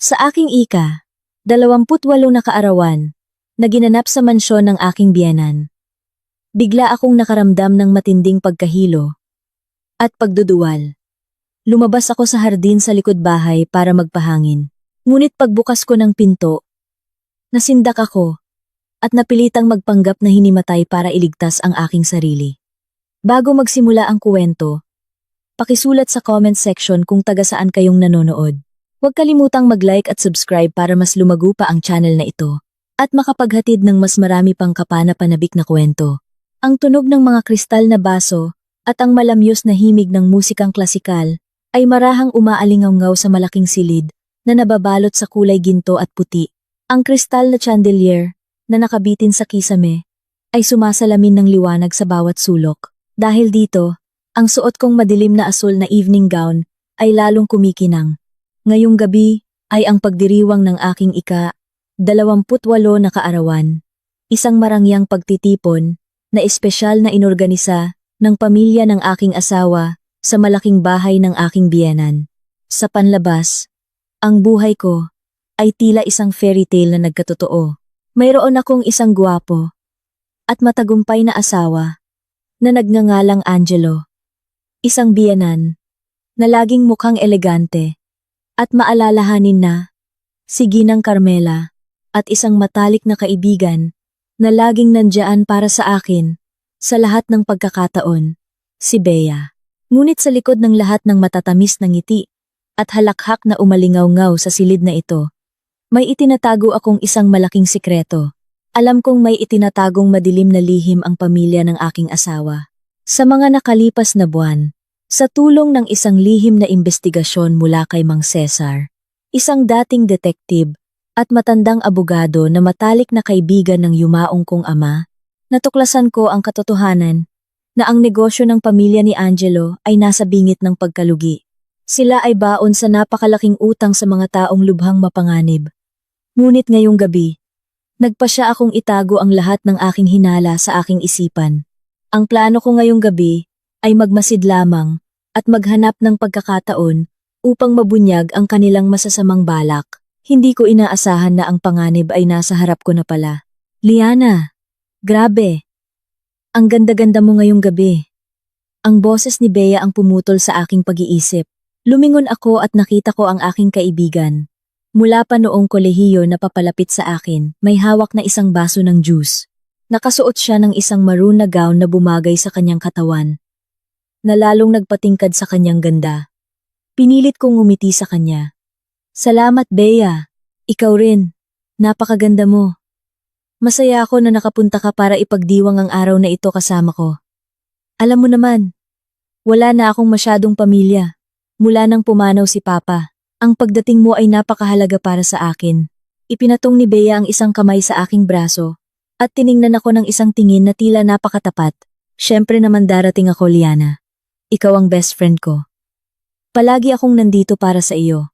Sa aking ika, 28 na kaarawan, na ginanap sa mansyon ng aking biyenan. Bigla akong nakaramdam ng matinding pagkahilo at pagduduwal. Lumabas ako sa hardin sa likod bahay para magpahangin. Ngunit pagbukas ko ng pinto, nasindak ako at napilitang magpanggap na hinimatay para iligtas ang aking sarili. Bago magsimula ang kuwento, pakisulat sa comment section kung taga saan kayong nanonood. Huwag kalimutang mag-like at subscribe para mas lumago pa ang channel na ito at makapaghatid ng mas marami pang kapana-panabik na kwento. Ang tunog ng mga kristal na baso at ang malamyos na himig ng musikang klasikal ay marahang umaalingaw sa malaking silid na nababalot sa kulay ginto at puti. Ang kristal na chandelier na nakabitin sa kisame ay sumasalamin ng liwanag sa bawat sulok. Dahil dito, ang suot kong madilim na asul na evening gown ay lalong kumikinang. Ngayong gabi ay ang pagdiriwang ng aking ika-28 na kaarawan, isang marangyang pagtitipon na espesyal na inorganisa ng pamilya ng aking asawa sa malaking bahay ng aking biyenan. Sa panlabas, ang buhay ko ay tila isang fairy tale na nagkatotoo. Mayroon akong isang gwapo at matagumpay na asawa na nagngangalang Angelo, isang biyenan na laging mukhang elegante at maalalahanin na si Ginang Carmela at isang matalik na kaibigan na laging nandyan para sa akin sa lahat ng pagkakataon, si Bea. Ngunit sa likod ng lahat ng matatamis na ngiti at halakhak na umalingaw-ngaw sa silid na ito, may itinatago akong isang malaking sikreto. Alam kong may itinatagong madilim na lihim ang pamilya ng aking asawa. Sa mga nakalipas na buwan, sa tulong ng isang lihim na investigasyon mula kay Mang Cesar, isang dating detective at matandang abogado na matalik na kaibigan ng yumaong kong ama, natuklasan ko ang katotohanan na ang negosyo ng pamilya ni Angelo ay nasa bingit ng pagkalugi. Sila ay baon sa napakalaking utang sa mga taong lubhang mapanganib. Ngunit ngayong gabi, nagpasya akong itago ang lahat ng aking hinala sa aking isipan. Ang plano ko ngayong gabi ay magmasid lamang at maghanap ng pagkakataon upang mabunyag ang kanilang masasamang balak. Hindi ko inaasahan na ang panganib ay nasa harap ko na pala. Liana, grabe. Ang ganda-ganda mo ngayong gabi. Ang boses ni Bea ang pumutol sa aking pag-iisip. Lumingon ako at nakita ko ang aking kaibigan. Mula pa noong kolehiyo na papalapit sa akin, may hawak na isang baso ng juice. Nakasuot siya ng isang maroon na gown na bumagay sa kanyang katawan, na lalong nagpatingkad sa kanyang ganda. Pinilit kong ngumiti sa kanya. Salamat, Bea. Ikaw rin. Napakaganda mo. Masaya ako na nakapunta ka para ipagdiwang ang araw na ito kasama ko. Alam mo naman, wala na akong masyadong pamilya. Mula nang pumanaw si Papa, ang pagdating mo ay napakahalaga para sa akin. Ipinatong ni Bea ang isang kamay sa aking braso, at tiningnan ako ng isang tingin na tila napakatapat. Siyempre naman darating ako, Liana. Ikaw ang best friend ko. Palagi akong nandito para sa iyo.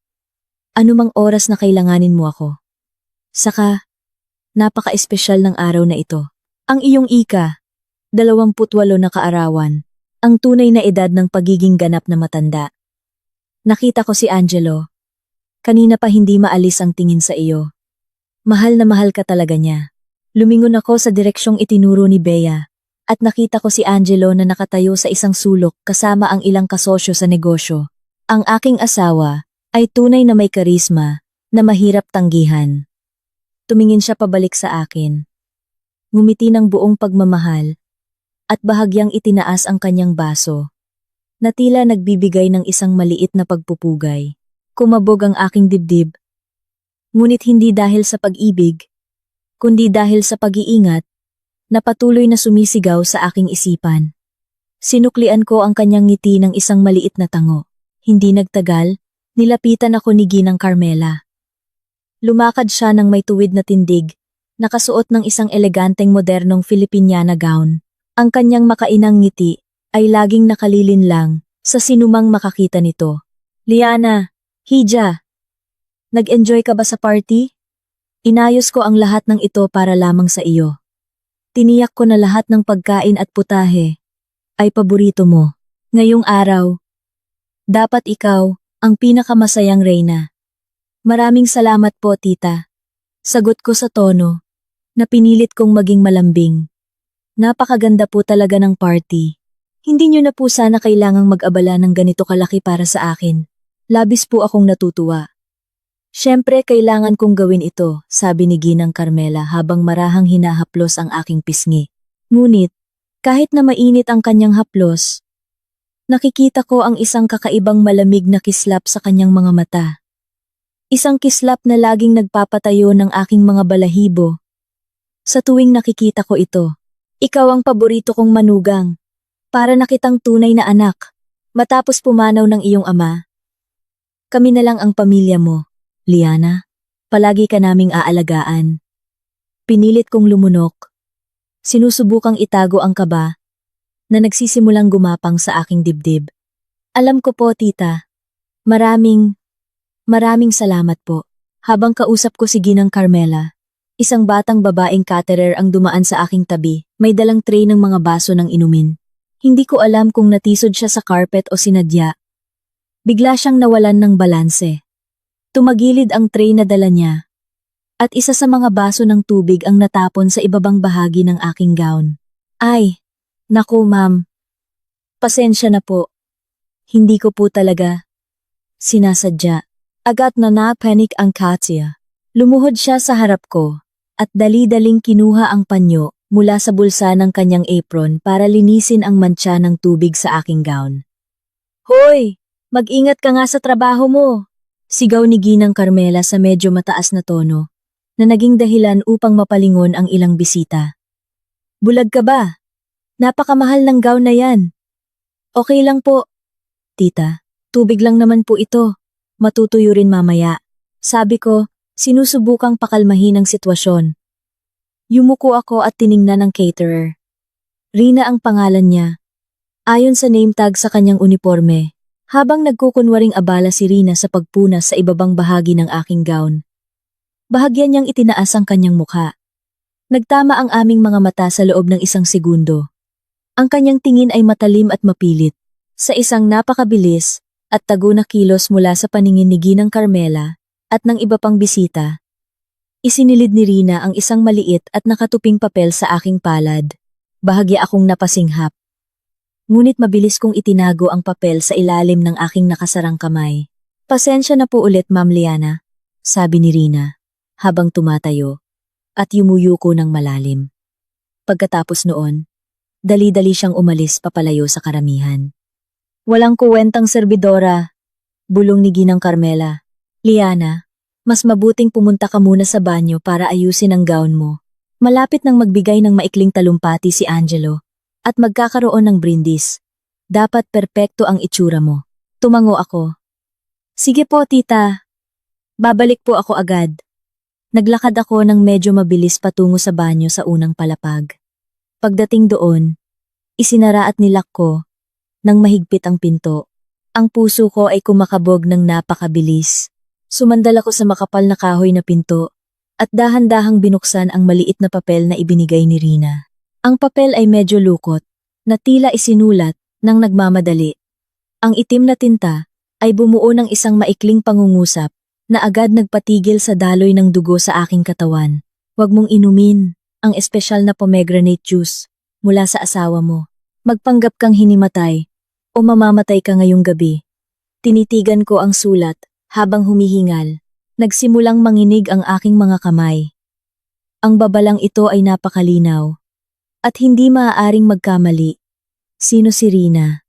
Anumang oras na kailanganin mo ako. Saka, napaka-espesyal ng araw na ito. Ang iyong ika-28 na kaarawan, ang tunay na edad ng pagiging ganap na matanda. Nakita ko si Angelo. Kanina pa hindi maalis ang tingin sa iyo. Mahal na mahal ka talaga niya. Lumingon ako sa direksyong itinuro ni Bea at nakita ko si Angelo na nakatayo sa isang sulok kasama ang ilang kasosyo sa negosyo. Ang aking asawa ay tunay na may karisma na mahirap tanggihan. Tumingin siya pabalik sa akin. Ngumiti ng buong pagmamahal at bahagyang itinaas ang kanyang baso, na tila nagbibigay ng isang maliit na pagpupugay. Kumabog ang aking dibdib. Ngunit hindi dahil sa pag-ibig, kundi dahil sa pag-iingat, na patuloy na sumisigaw sa aking isipan. Sinuklian ko ang kanyang ngiti ng isang maliit na tango. Hindi nagtagal, nilapitan ako ni Ginang Carmela. Lumakad siya ng may tuwid na tindig, nakasuot ng isang eleganteng modernong Filipiniana gown. Ang kanyang makainang ngiti ay laging nakalilin lang sa sinumang makakita nito. Liana, Hija, nag-enjoy ka ba sa party? Inayos ko ang lahat ng ito para lamang sa iyo. Tiniyak ko na lahat ng pagkain at putahe ay paborito mo. Ngayong araw, dapat ikaw ang pinakamasayang reyna. Maraming salamat po, tita. Sagot ko sa tono, na pinilit kong maging malambing. Napakaganda po talaga ng party. Hindi niyo na po sana kailangang mag-abala ng ganito kalaki para sa akin. Labis po akong natutuwa. Siyempre, kailangan kong gawin ito, sabi ni Ginang Carmela habang marahang hinahaplos ang aking pisngi. Ngunit, kahit na mainit ang kanyang haplos, nakikita ko ang isang kakaibang malamig na kislap sa kanyang mga mata. Isang kislap na laging nagpapatayo ng aking mga balahibo. Sa tuwing nakikita ko ito, ikaw ang paborito kong manugang. Para nakitang tunay na anak, matapos pumanaw ng iyong ama. Kami na lang ang pamilya mo, Liana. Palagi ka naming aalagaan. Pinilit kong lumunok. Sinusubukang itago ang kaba na nagsisimulang gumapang sa aking dibdib. Alam ko po, tita. Maraming salamat po. Habang kausap ko si Ginang Carmela, isang batang babaeng caterer ang dumaan sa aking tabi, may dalang tray ng mga baso ng inumin. Hindi ko alam kung natisod siya sa carpet o sinadya. Bigla siyang nawalan ng balanse. Tumagilid ang tray na dala niya, at isa sa mga baso ng tubig ang natapon sa ibabang bahagi ng aking gown. Ay, naku ma'am. Pasensya na po. Hindi ko po talaga sinasadya. Agad na na-panic ang Katya. Lumuhod siya sa harap ko, at dali-daling kinuha ang panyo mula sa bulsa ng kanyang apron para linisin ang mantsa ng tubig sa aking gown. Hoy! Mag-ingat ka nga sa trabaho mo! Sigaw ni Ginang Carmela sa medyo mataas na tono, na naging dahilan upang mapalingon ang ilang bisita. Bulag ka ba? Napakamahal ng gown na yan. Okay lang po. Tita, tubig lang naman po ito. Matutuyo rin mamaya. Sabi ko, sinusubukang pakalmahin ang sitwasyon. Yumuko ako at tiningnan ng caterer. Rina ang pangalan niya. Ayon sa name tag sa kanyang uniforme, habang nagkukunwaring abala si Rina sa pagpunas sa ibabang bahagi ng aking gown. Bahagyan niyang itinaas ang kanyang mukha. Nagtama ang aming mga mata sa loob ng isang segundo. Ang kanyang tingin ay matalim at mapilit. Sa isang napakabilis at tago na kilos mula sa paningin ni Ginang Carmela at ng iba pang bisita, isinilid ni Rina ang isang maliit at nakatuping papel sa aking palad. Bahagya akong napasinghap. Ngunit mabilis kong itinago ang papel sa ilalim ng aking nakasarang kamay. Pasensya na po ulit, Ma'am Liana, sabi ni Rina, habang tumatayo, at yumuyuko ng malalim. Pagkatapos noon, dali-dali siyang umalis papalayo sa karamihan. Walang kuwentang serbidora, bulong ni Ginang Carmela. Liana, mas mabuting pumunta ka muna sa banyo para ayusin ang gown mo. Malapit nang magbigay ng maikling talumpati si Angelo, at magkakaroon ng brindis. Dapat perpekto ang itsura mo. Tumango ako. Sige po, tita. Babalik po ako agad. Naglakad ako ng medyo mabilis patungo sa banyo sa unang palapag. Pagdating doon, isinara at nilak ko nang mahigpit ang pinto. Ang puso ko ay kumakabog ng napakabilis. Sumandal ako sa makapal na kahoy na pinto at dahan-dahang binuksan ang maliit na papel na ibinigay ni Rina. Ang papel ay medyo lukot, na tila isinulat ng nagmamadali. Ang itim na tinta ay bumuo ng isang maikling pangungusap na agad nagpatigil sa daloy ng dugo sa aking katawan. Huwag mong inumin ang espesyal na pomegranate juice mula sa asawa mo. Magpanggap kang hinimatay o mamamatay ka ngayong gabi. Tinitigan ko ang sulat habang humihingal. Nagsimulang manginig ang aking mga kamay. Ang babalang ito ay napakalinaw at hindi maaaring magkamali. Sino si Rina?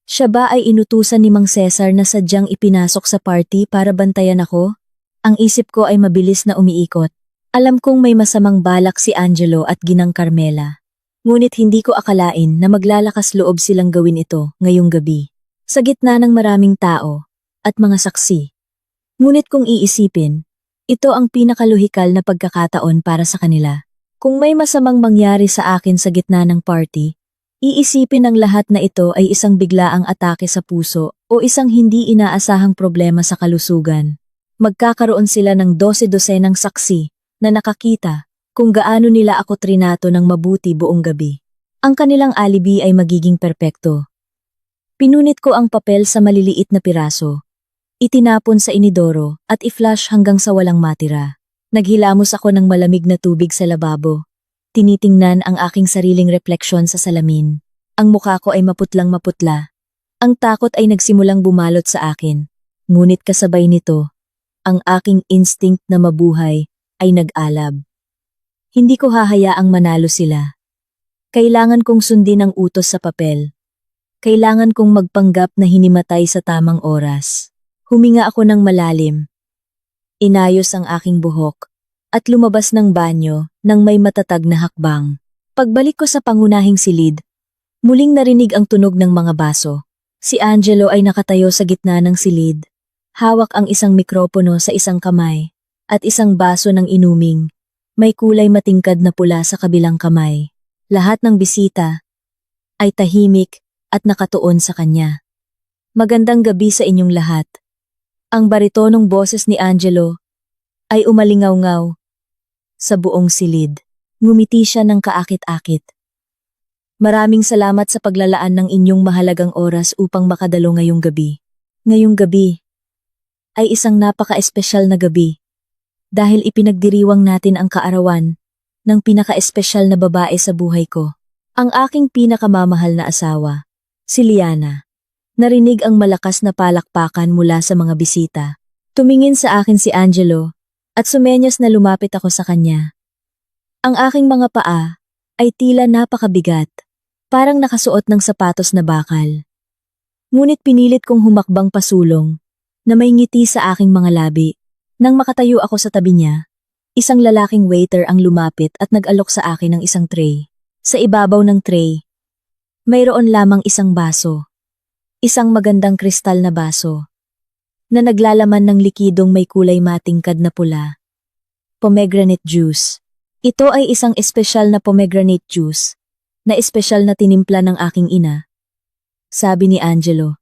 Siya ba ay inutusan ni Mang Cesar na sadyang ipinasok sa party para bantayan ako? Ang isip ko ay mabilis na umiikot. Alam kong may masamang balak si Angelo at Ginang Carmela. Ngunit hindi ko akalain na maglalakas loob silang gawin ito ngayong gabi, sa gitna ng maraming tao at mga saksi. Ngunit kung iisipin, ito ang pinakaluhikal na pagkakataon para sa kanila. Kung may masamang mangyari sa akin sa gitna ng party, iisipin ng lahat na ito ay isang biglaang atake sa puso o isang hindi inaasahang problema sa kalusugan. Magkakaroon sila ng 12-dosenang saksi na nakakita kung gaano nila ako trinato ng mabuti buong gabi. Ang kanilang alibi ay magiging perpekto. Pinunit ko ang papel sa maliliit na piraso. Itinapon sa inidoro at i-flush hanggang sa walang matira. Naghilamos ako ng malamig na tubig sa lababo. Tinitingnan ang aking sariling refleksyon sa salamin. Ang mukha ko ay maputlang maputla. Ang takot ay nagsimulang bumalot sa akin. Ngunit kasabay nito, ang aking instinct na mabuhay ay nag-alab. Hindi ko hahayaang manalo sila. Kailangan kong sundin ang utos sa papel. Kailangan kong magpanggap na hinimatay sa tamang oras. Huminga ako ng malalim. Inayos ang aking buhok at lumabas ng banyo nang may matatag na hakbang. Pagbalik ko sa pangunahing silid, muling narinig ang tunog ng mga baso. Si Angelo ay nakatayo sa gitna ng silid. Hawak ang isang mikropono sa isang kamay at isang baso ng inuming. May kulay matingkad na pula sa kabilang kamay. Lahat ng bisita ay tahimik at nakatuon sa kanya. Magandang gabi sa inyong lahat. Ang baritonong boses ni Angelo ay umalingaw-ngaw sa buong silid. Ngumiti siya ng kaakit-akit. Maraming salamat sa paglalaan ng inyong mahalagang oras upang makadalo ngayong gabi. Ngayong gabi ay isang napaka-espesyal na gabi dahil ipinagdiriwang natin ang kaarawan ng pinaka-espesyal na babae sa buhay ko. Ang aking pinakamamahal na asawa, si Liana. Narinig ang malakas na palakpakan mula sa mga bisita. Tumingin sa akin si Angelo at sumenyas na lumapit ako sa kanya. Ang aking mga paa ay tila napakabigat, parang nakasuot ng sapatos na bakal. Ngunit pinilit kong humakbang pasulong na may ngiti sa aking mga labi. Nang makatayo ako sa tabi niya, isang lalaking waiter ang lumapit at nag-alok sa akin ng isang tray. Sa ibabaw ng tray, mayroon lamang isang baso. Isang magandang kristal na baso na naglalaman ng likidong may kulay matingkad na pula. Pomegranate juice. Ito ay isang espesyal na pomegranate juice na espesyal na tinimpla ng aking ina. Sabi ni Angelo,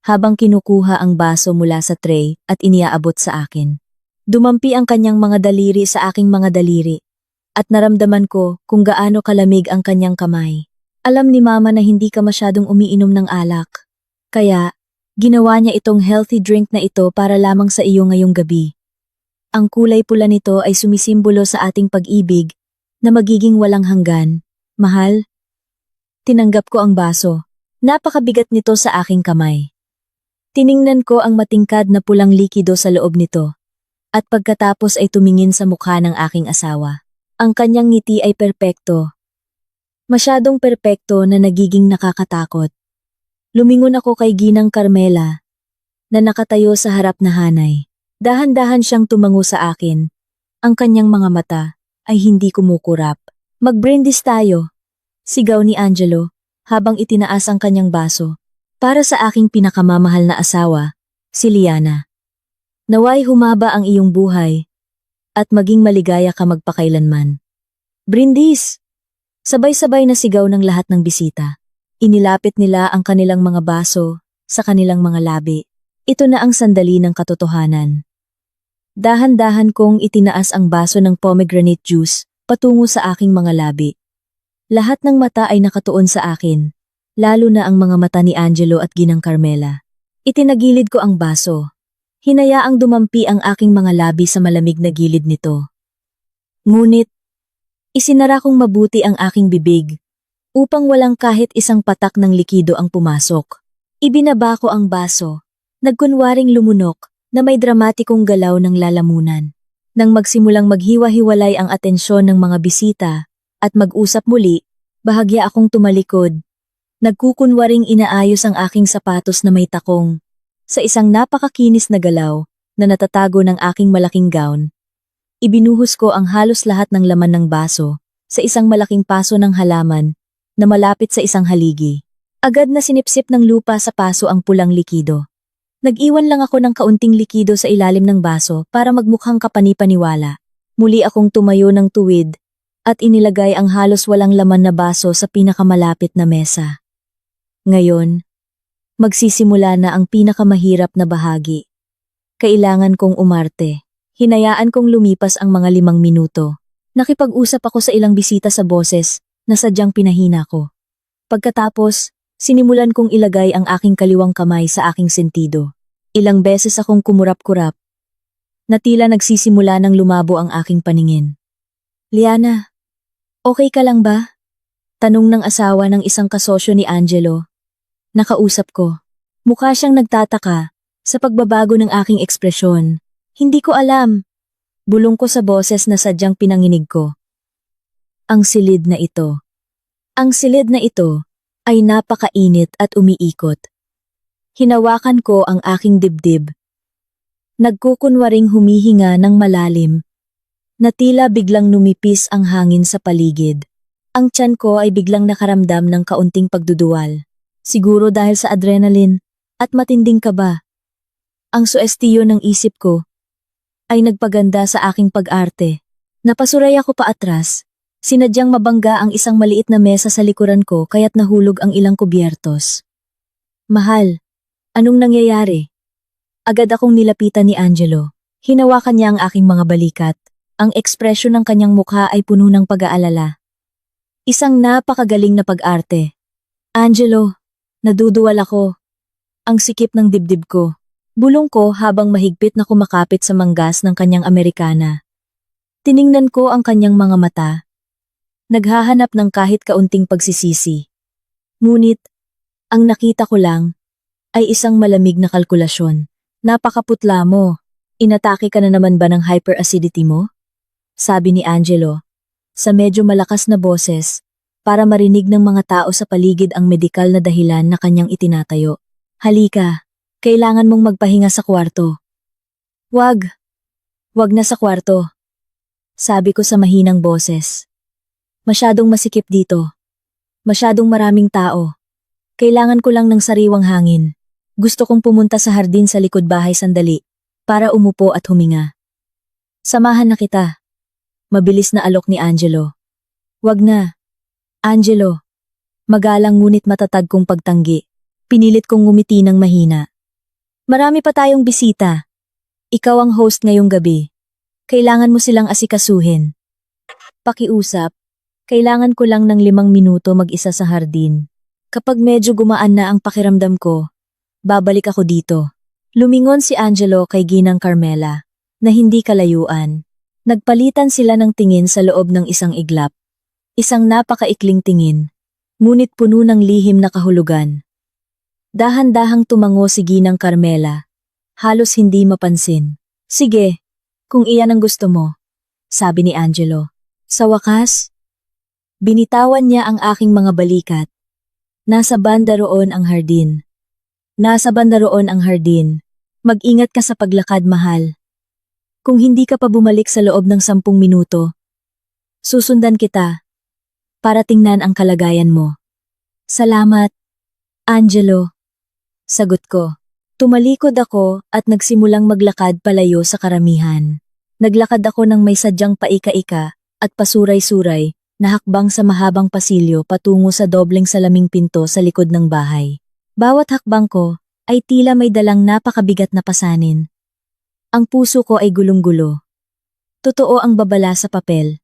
habang kinukuha ang baso mula sa tray at iniaabot sa akin. Dumampi ang kanyang mga daliri sa aking mga daliri at naramdaman ko kung gaano kalamig ang kanyang kamay. Alam ni Mama na hindi ka masyadong umiinom ng alak. Kaya, ginawa niya itong healthy drink na ito para lamang sa iyo ngayong gabi. Ang kulay pula nito ay sumisimbolo sa ating pag-ibig na magiging walang hanggan. Mahal? Tinanggap ko ang baso. Napakabigat nito sa aking kamay. Tiningnan ko ang matingkad na pulang likido sa loob nito. At pagkatapos ay tumingin sa mukha ng aking asawa. Ang kanyang ngiti ay perpekto. Masyadong perpekto na nagiging nakakatakot. Lumingon ako kay Ginang Carmela, na nakatayo sa harap na hanay. Dahan-dahan siyang tumango sa akin. Ang kanyang mga mata ay hindi kumukurap. Mag-brindis tayo, sigaw ni Angelo, habang itinaas ang kanyang baso. Para sa aking pinakamamahal na asawa, si Liana. Naway humaba ang iyong buhay, at maging maligaya ka magpakailanman. Brindis! Sabay-sabay na sigaw ng lahat ng bisita. Inilapit nila ang kanilang mga baso sa kanilang mga labi. Ito na ang sandali ng katotohanan. Dahan-dahan kong itinaas ang baso ng pomegranate juice patungo sa aking mga labi. Lahat ng mata ay nakatuon sa akin, lalo na ang mga mata ni Angelo at Ginang Carmela. Itinagilid ko ang baso. Hinayaang dumampi ang aking mga labi sa malamig na gilid nito. Ngunit, isinara kong mabuti ang aking bibig upang walang kahit isang patak ng likido ang pumasok. Ibinaba ko ang baso, nagkunwaring lumunok na may dramatikong galaw ng lalamunan. Nang magsimulang maghiwa-hiwalay ang atensyon ng mga bisita at mag-usap muli, bahagya akong tumalikod. Nagkukunwaring inaayos ang aking sapatos na may takong. Sa isang napakakinis na galaw na natatago ng aking malaking gown, ibinuhos ko ang halos lahat ng laman ng baso sa isang malaking paso ng halaman na malapit sa isang haligi. Agad na sinipsip ng lupa sa paso ang pulang likido. Nag-iwan lang ako ng kaunting likido sa ilalim ng baso para magmukhang kapani-paniwala. Muli akong tumayo ng tuwid at inilagay ang halos walang laman na baso sa pinakamalapit na mesa. Ngayon, magsisimula na ang pinakamahirap na bahagi. Kailangan kong umarte. Hinayaan kong lumipas ang mga 5 minuto. Nakipag-usap ako sa ilang bisita sa boses na sadyang pinahina ko. Pagkatapos, sinimulan kong ilagay ang aking kaliwang kamay sa aking sentido. Ilang beses akong kumurap-kurap, na tila nagsisimula ng lumabo ang aking paningin. Liana, okay ka lang ba? Tanong ng asawa ng isang kasosyo ni Angelo. Nakausap ko. Mukha siyang nagtataka sa pagbabago ng aking ekspresyon. Hindi ko alam. Bulong ko sa boses na sadyang pinanginig ko. Ang silid na ito. Ang silid na ito ay napakainit at umiikot. Hinawakan ko ang aking dibdib. Nagkukunwaring humihinga ng malalim, na tila biglang numipis ang hangin sa paligid. Ang tiyan ko ay biglang nakaramdam ng kaunting pagduduwal. Siguro dahil sa adrenaline at matinding kaba. Ang suestiyo ng isip ko ay nagpaganda sa aking pag-arte. Napasuray ako paatras. Sinadyang mabangga ang isang maliit na mesa sa likuran ko kaya't nahulog ang ilang kubyertos. Mahal, anong nangyayari? Agad akong nilapitan ni Angelo. Hinawakan niya ang aking mga balikat. Ang ekspresyon ng kanyang mukha ay puno ng pag-aalala. Isang napakagaling na pag-arte. Angelo, naduduwal ako. Ang sikip ng dibdib ko. Bulong ko habang mahigpit na kumakapit sa manggas ng kanyang Amerikana. Tiningnan ko ang kanyang mga mata. Naghahanap ng kahit kaunting pagsisisi. Ngunit, ang nakita ko lang ay isang malamig na kalkulasyon. Napakaputla mo. Inatake ka na naman ba ng hyperacidity mo? Sabi ni Angelo, sa medyo malakas na boses, para marinig ng mga tao sa paligid ang medikal na dahilan na kanyang itinatayo. Halika, kailangan mong magpahinga sa kwarto. Wag na sa kwarto. Sabi ko sa mahinang boses. Masyadong masikip dito. Masyadong maraming tao. Kailangan ko lang ng sariwang hangin. Gusto kong pumunta sa hardin sa likod bahay sandali, para umupo at huminga. Samahan na kita. Mabilis na alok ni Angelo. Wag na. Angelo. Magalang ngunit matatag kong pagtanggi. Pinilit kong ngumiti ng mahina. Marami pa tayong bisita. Ikaw ang host ngayong gabi. Kailangan mo silang asikasuhin. Pakiusap. Kailangan ko lang ng 5 minuto mag-isa sa hardin. Kapag medyo gumaan na ang pakiramdam ko, babalik ako dito. Lumingon si Angelo kay Ginang Carmela, na hindi kalayuan. Nagpalitan sila ng tingin sa loob ng isang iglap. Isang napakaikling tingin, ngunit puno ng lihim na kahulugan. Dahan-dahang tumango si Ginang Carmela, halos hindi mapansin. Sige, kung iyan ang gusto mo, sabi ni Angelo. Sa wakas, binitawan niya ang aking mga balikat. Nasa banda roon ang hardin. Nasa banda roon ang hardin. Mag-ingat ka sa paglakad, mahal. Kung hindi ka pa bumalik sa loob ng 10 minuto, susundan kita para tingnan ang kalagayan mo. Salamat, Angelo. Sagot ko. Tumalikod ako at nagsimulang maglakad palayo sa karamihan. Naglakad ako ng may sadyang paika-ika at pasuray-suray na hakbang sa mahabang pasilyo patungo sa dobleng salaming pinto sa likod ng bahay. Bawat hakbang ko ay tila may dalang napakabigat na pasanin. Ang puso ko ay gulong-gulo. Totoo ang babala sa papel.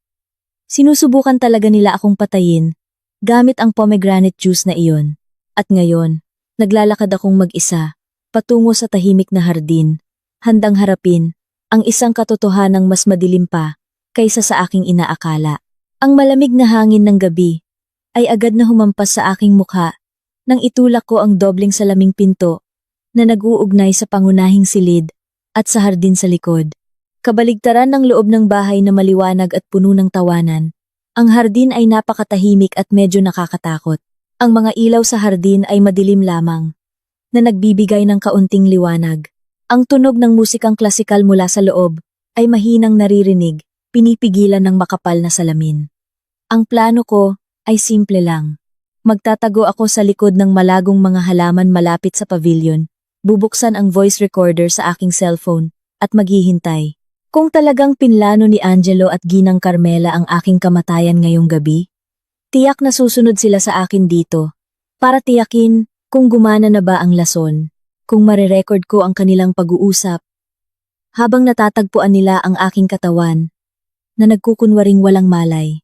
Sinusubukan talaga nila akong patayin gamit ang pomegranate juice na iyon. At ngayon, naglalakad akong mag-isa patungo sa tahimik na hardin, handang harapin ang isang katotohanang mas madilim pa kaysa sa aking inaakala. Ang malamig na hangin ng gabi ay agad na humampas sa aking mukha nang itulak ko ang dobleng salaming pinto na nag-uugnay sa pangunahing silid at sa hardin sa likod. Kabaligtaran ng loob ng bahay na maliwanag at puno ng tawanan, ang hardin ay napakatahimik at medyo nakakatakot. Ang mga ilaw sa hardin ay madilim lamang, na nagbibigay ng kaunting liwanag. Ang tunog ng musikang klasikal mula sa loob ay mahinang naririnig, pinipigilan ng makapal na salamin. Ang plano ko ay simple lang. Magtatago ako sa likod ng malagong mga halaman malapit sa pavilion, bubuksan ang voice recorder sa aking cellphone, at maghihintay. Kung talagang pinlano ni Angelo at Ginang Carmela ang aking kamatayan ngayong gabi, tiyak na susunod sila sa akin dito, para tiyakin kung gumana na ba ang lason, kung marirecord ko ang kanilang pag-uusap. Habang natatagpuan nila ang aking katawan, na nagkukunwaring walang malay,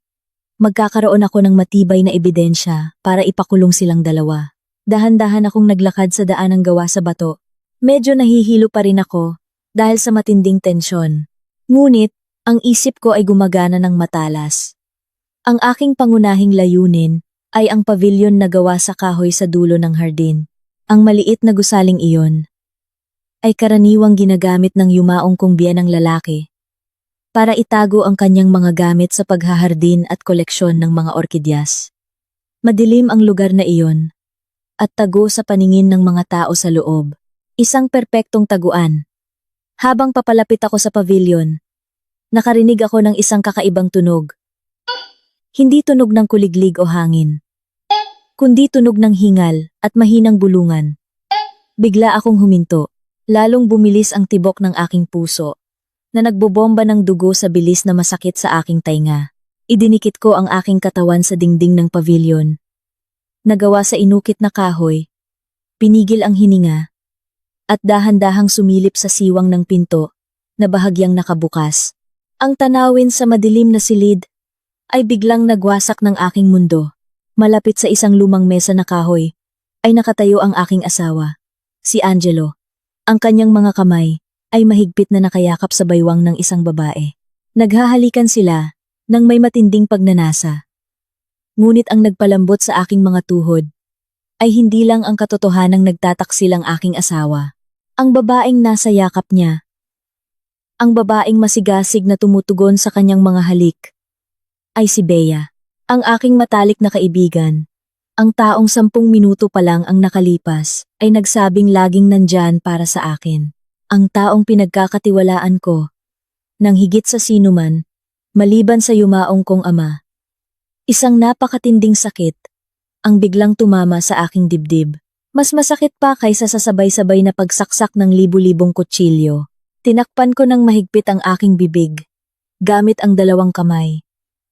magkakaroon ako ng matibay na ebidensya para ipakulong silang dalawa. Dahan-dahan akong naglakad sa daanang gawa sa bato, Medyo nahihilo pa rin ako dahil sa matinding tensyon. Ngunit, ang isip ko ay gumagana ng matalas. Ang aking pangunahing layunin ay ang pavilion na gawa sa kahoy sa dulo ng hardin. Ang maliit na gusaling iyon ay karaniwang ginagamit ng yumaong kong biyenang lalaki para itago ang kanyang mga gamit sa paghahardin at koleksyon ng mga orkidyas. Madilim ang lugar na iyon at tago sa paningin ng mga tao sa loob. Isang perpektong taguan. Habang papalapit ako sa pavilion, nakarinig ako ng isang kakaibang tunog. Hindi tunog ng kuliglig o hangin, kundi tunog ng hingal at mahinang bulungan. Bigla akong huminto, lalong bumilis ang tibok ng aking puso, na nagbobomba ng dugo sa bilis na masakit sa aking tainga. Idinikit ko ang aking katawan sa dingding ng pavilion. Nagawa sa inukit na kahoy, pinigil ang hininga, at dahan-dahang sumilip sa siwang ng pinto na bahagyang nakabukas. Ang tanawin sa madilim na silid ay biglang nagwasak ng aking mundo. Malapit sa isang lumang mesa na kahoy ay nakatayo ang aking asawa, si Angelo. Ang kanyang mga kamay ay mahigpit na nakayakap sa baywang ng isang babae. Naghahalikan sila nang may matinding pagnanasa. Ngunit ang nagpalambot sa aking mga tuhod ay hindi lang ang katotohanang nagtataksil ang aking asawa. Ang babaeng nasa yakap niya, ang babaeng masigasig na tumutugon sa kanyang mga halik, ay si Bea, ang aking matalik na kaibigan. Ang taong 10 minuto pa lang ang nakalipas ay nagsabing laging nandyan para sa akin. Ang taong pinagkakatiwalaan ko, nang higit sa sinuman, maliban sa yumaong kong ama. Isang napakatinding sakit ang biglang tumama sa aking dibdib. Mas masakit pa kaysa sa sabay-sabay na pagsaksak ng libu-libong kutsilyo. Tinakpan ko ng mahigpit ang aking bibig, gamit ang 2 kamay.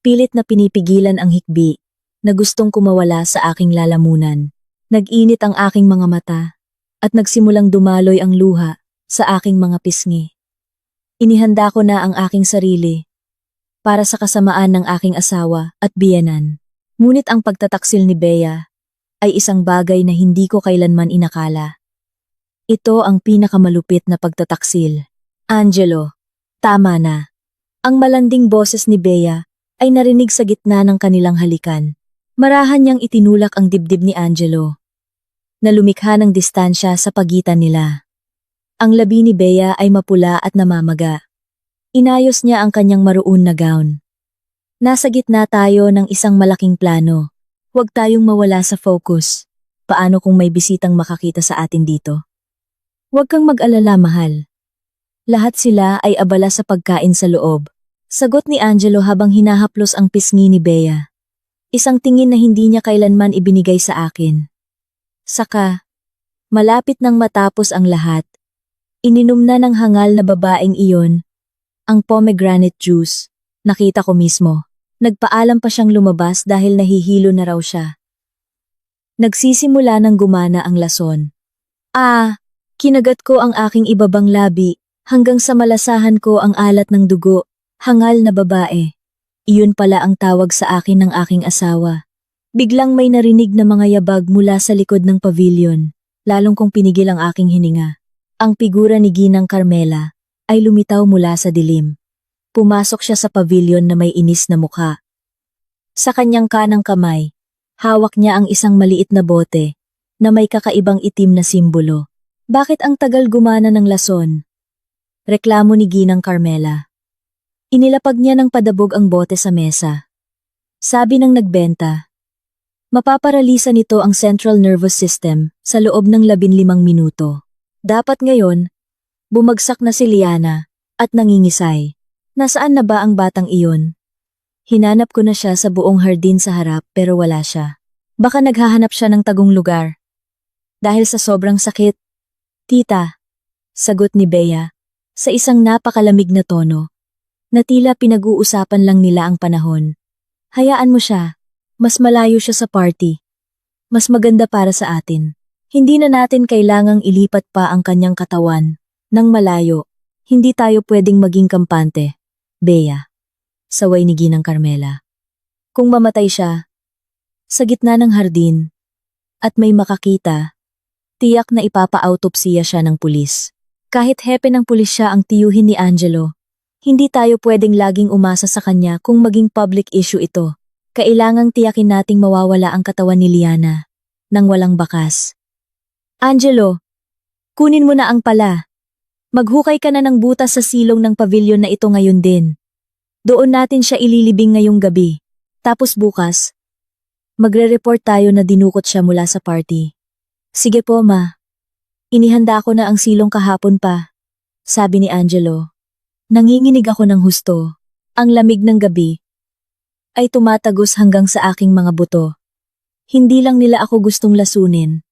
Pilit na pinipigilan ang hikbi na gustong kumawala sa aking lalamunan. Nag-init ang aking mga mata at nagsimulang dumaloy ang luha sa aking mga pisngi. Inihanda ko na ang aking sarili para sa kasamaan ng aking asawa at biyenan. Ngunit ang pagtataksil ni Bea ay isang bagay na hindi ko kailanman inakala. Ito ang pinakamalupit na pagtataksil. Angelo, tama na. Ang malanding boses ni Bea ay narinig sa gitna ng kanilang halikan. Marahan niyang itinulak ang dibdib ni Angelo, na lumikha ng distansya sa pagitan nila. Ang labi ni Bea ay mapula at namamaga. Inayos niya ang kanyang maroon na gown. Nasa gitna tayo ng isang malaking plano. Huwag tayong mawala sa focus. Paano kung may bisitang makakita sa atin dito? Huwag kang mag-alala, mahal. Lahat sila ay abala sa pagkain sa loob. Sagot ni Angelo habang hinahaplos ang pisngi ni Bea. Isang tingin na hindi niya kailanman ibinigay sa akin. Saka, malapit nang matapos ang lahat, ininom na ng hangal na babaeng iyon ang pomegranate juice. Nakita ko mismo. Nagpaalam pa siyang lumabas dahil nahihilo na raw siya. Nagsisimula ng gumana ang lason. Kinagat ko ang aking ibabang labi hanggang sa malasahan ko ang alat ng dugo. Hangal na babae. Iyon pala ang tawag sa akin ng aking asawa. Biglang may narinig na mga yabag mula sa likod ng pavilion, lalong kong pinigil ang aking hininga. Ang figura ni Ginang Carmela ay lumitaw mula sa dilim. Pumasok siya sa pavilion na may inis na mukha. Sa kanyang kanang kamay, hawak niya ang isang maliit na bote na may kakaibang itim na simbolo. Bakit ang tagal gumana ng lason? Reklamo ni Ginang Carmela. Inilapag niya ng padabog ang bote sa mesa. Sabi ng nagbenta, mapaparalisa nito ang central nervous system sa loob ng 15 minuto. Dapat ngayon, bumagsak na si Liana at nangingisay. Nasaan na ba ang batang iyon? Hinanap ko na siya sa buong hardin sa harap pero wala siya. Baka naghahanap siya ng tagong lugar. Dahil sa sobrang sakit. Tita, sagot ni Bea sa isang napakalamig na tono, na tila pinag-uusapan lang nila ang panahon. Hayaan mo siya. Mas malayo siya sa party. Mas maganda para sa atin. Hindi na natin kailangang ilipat pa ang kanyang katawan. Nang malayo, hindi tayo pwedeng maging kampante. Bea, saway ni Ginang Carmela. Kung mamatay siya, sa gitna ng hardin, at may makakita, Tiyak na ipapa-autopsiya siya ng pulis. Kahit hepe ng pulis siya ang tiyuhin ni Angelo, hindi tayo pwedeng laging umasa sa kanya kung maging public issue ito. Kailangang tiyakin nating mawawala ang katawan ni Liana nang walang bakas. Angelo, kunin mo na ang pala. Maghukay ka na ng butas sa silong ng pavilion na ito ngayon din. Doon natin siya ililibing ngayong gabi. Tapos bukas, magre-report tayo na dinukot siya mula sa party. Sige po, ma. Inihanda ko na ang silong kahapon pa, sabi ni Angelo. Nanginginig ako ng husto. Ang lamig ng gabi ay tumatagos hanggang sa aking mga buto. Hindi lang nila ako gustong lasunin.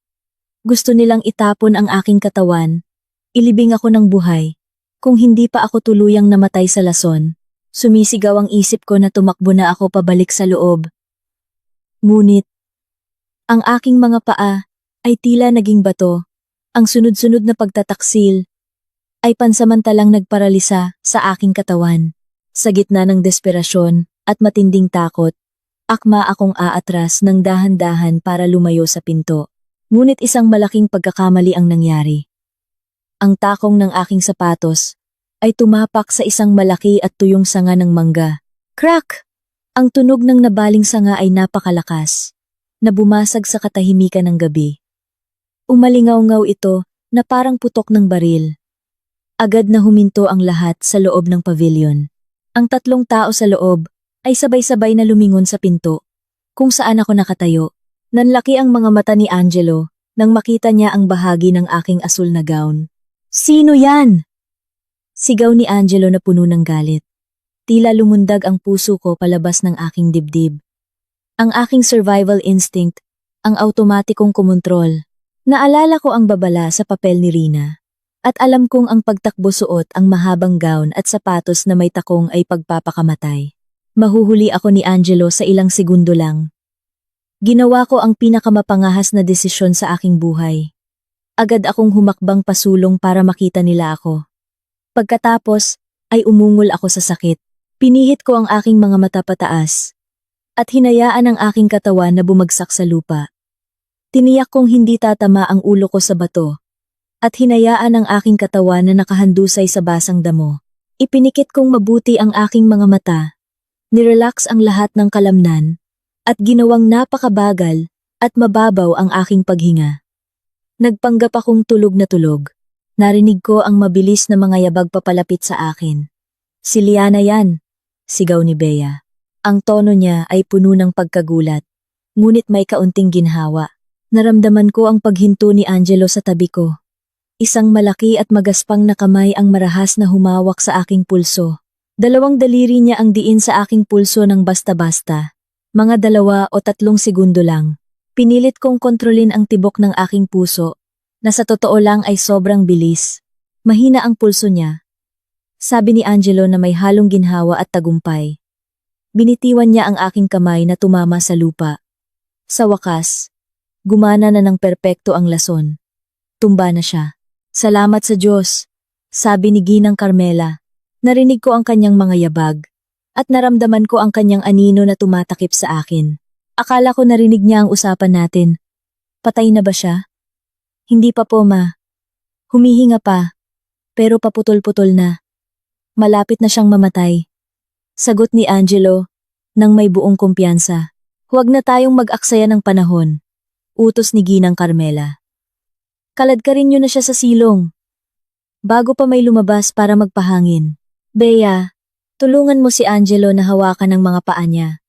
Gusto nilang itapon ang aking katawan. Ilibing ako ng buhay. Kung hindi pa ako tuluyang namatay sa lason, sumisigaw ang isip ko na tumakbo na ako pabalik sa loob. Ngunit, ang aking mga paa ay tila naging bato. Ang sunod-sunod na pagtataksil ay pansamantalang nagparalisa sa aking katawan. Sa gitna ng desperasyon at matinding takot, akma akong aatras ng dahan-dahan para lumayo sa pinto. Ngunit isang malaking pagkakamali ang nangyari. Ang takong ng aking sapatos ay tumapak sa isang malaki at tuyong sanga ng mangga. Crack! Ang tunog ng nabaling sanga ay napakalakas, na bumasag sa katahimikan ng gabi. Umalingaw-ngaw ito na parang putok ng baril. Agad na huminto ang lahat sa loob ng pavilion. Ang 3 tao sa loob ay sabay-sabay na lumingon sa pinto, kung saan ako nakatayo. Nanlaki ang mga mata ni Angelo nang makita niya ang bahagi ng aking asul na gown. Sino yan? Sigaw ni Angelo na puno ng galit. Tila lumundag ang puso ko palabas ng aking dibdib. Ang aking survival instinct, ang automatikong kumontrol. Naalala ko ang babala sa papel ni Rina. At alam kong ang pagtakbo suot ang mahabang gown at sapatos na may takong ay pagpapakamatay. Mahuhuli ako ni Angelo sa ilang segundo lang. Ginawa ko ang pinakamapangahas na desisyon sa aking buhay. Agad akong humakbang pasulong para makita nila ako. Pagkatapos, ay umungol ako sa sakit. Pinihit ko ang aking mga mata pataas. At hinayaan ang aking katawan na bumagsak sa lupa. Tiniyak kong hindi tatama ang ulo ko sa bato. At hinayaan ang aking katawan na nakahandusay sa basang damo. Ipinikit kong mabuti ang aking mga mata. Nirelax ang lahat ng kalamnan. At ginawang napakabagal at mababaw ang aking paghinga. Nagpanggap akong tulog na tulog. Narinig ko ang mabilis na mga yabag papalapit sa akin. Si Liana yan, sigaw ni Bea. Ang tono niya ay puno ng pagkagulat, ngunit may kaunting ginhawa. Naramdaman ko ang paghinto ni Angelo sa tabi ko. Isang malaki at magaspang na kamay ang marahas na humawak sa aking pulso. 2 daliri niya ang diin sa aking pulso ng basta-basta. Mga 2 o 3 segundo lang. Pinilit kong kontrolin ang tibok ng aking puso, na sa totoo lang ay sobrang bilis. Mahina ang pulso niya. Sabi ni Angelo na may halong ginhawa at tagumpay. Binitiwan niya ang aking kamay na tumama sa lupa. Sa wakas, gumana na ng perpekto ang lason. Tumba na siya. Salamat sa Diyos, sabi ni Ginang Carmela. Narinig ko ang kanyang mga yabag, at naramdaman ko ang kanyang anino na tumatakip sa akin. Akala ko narinig niya ang usapan natin. Patay na ba siya? Hindi pa po, ma. Humihinga pa, pero paputol-putol na. Malapit na siyang mamatay. Sagot ni Angelo, nang may buong kumpiyansa. Huwag na tayong mag-aksaya ng panahon. Utos ni Ginang Carmela. Kaladkarin niyo na siya sa silong. Bago pa may lumabas para magpahangin. Bea, tulungan mo si Angelo na hawakan ng mga paa niya.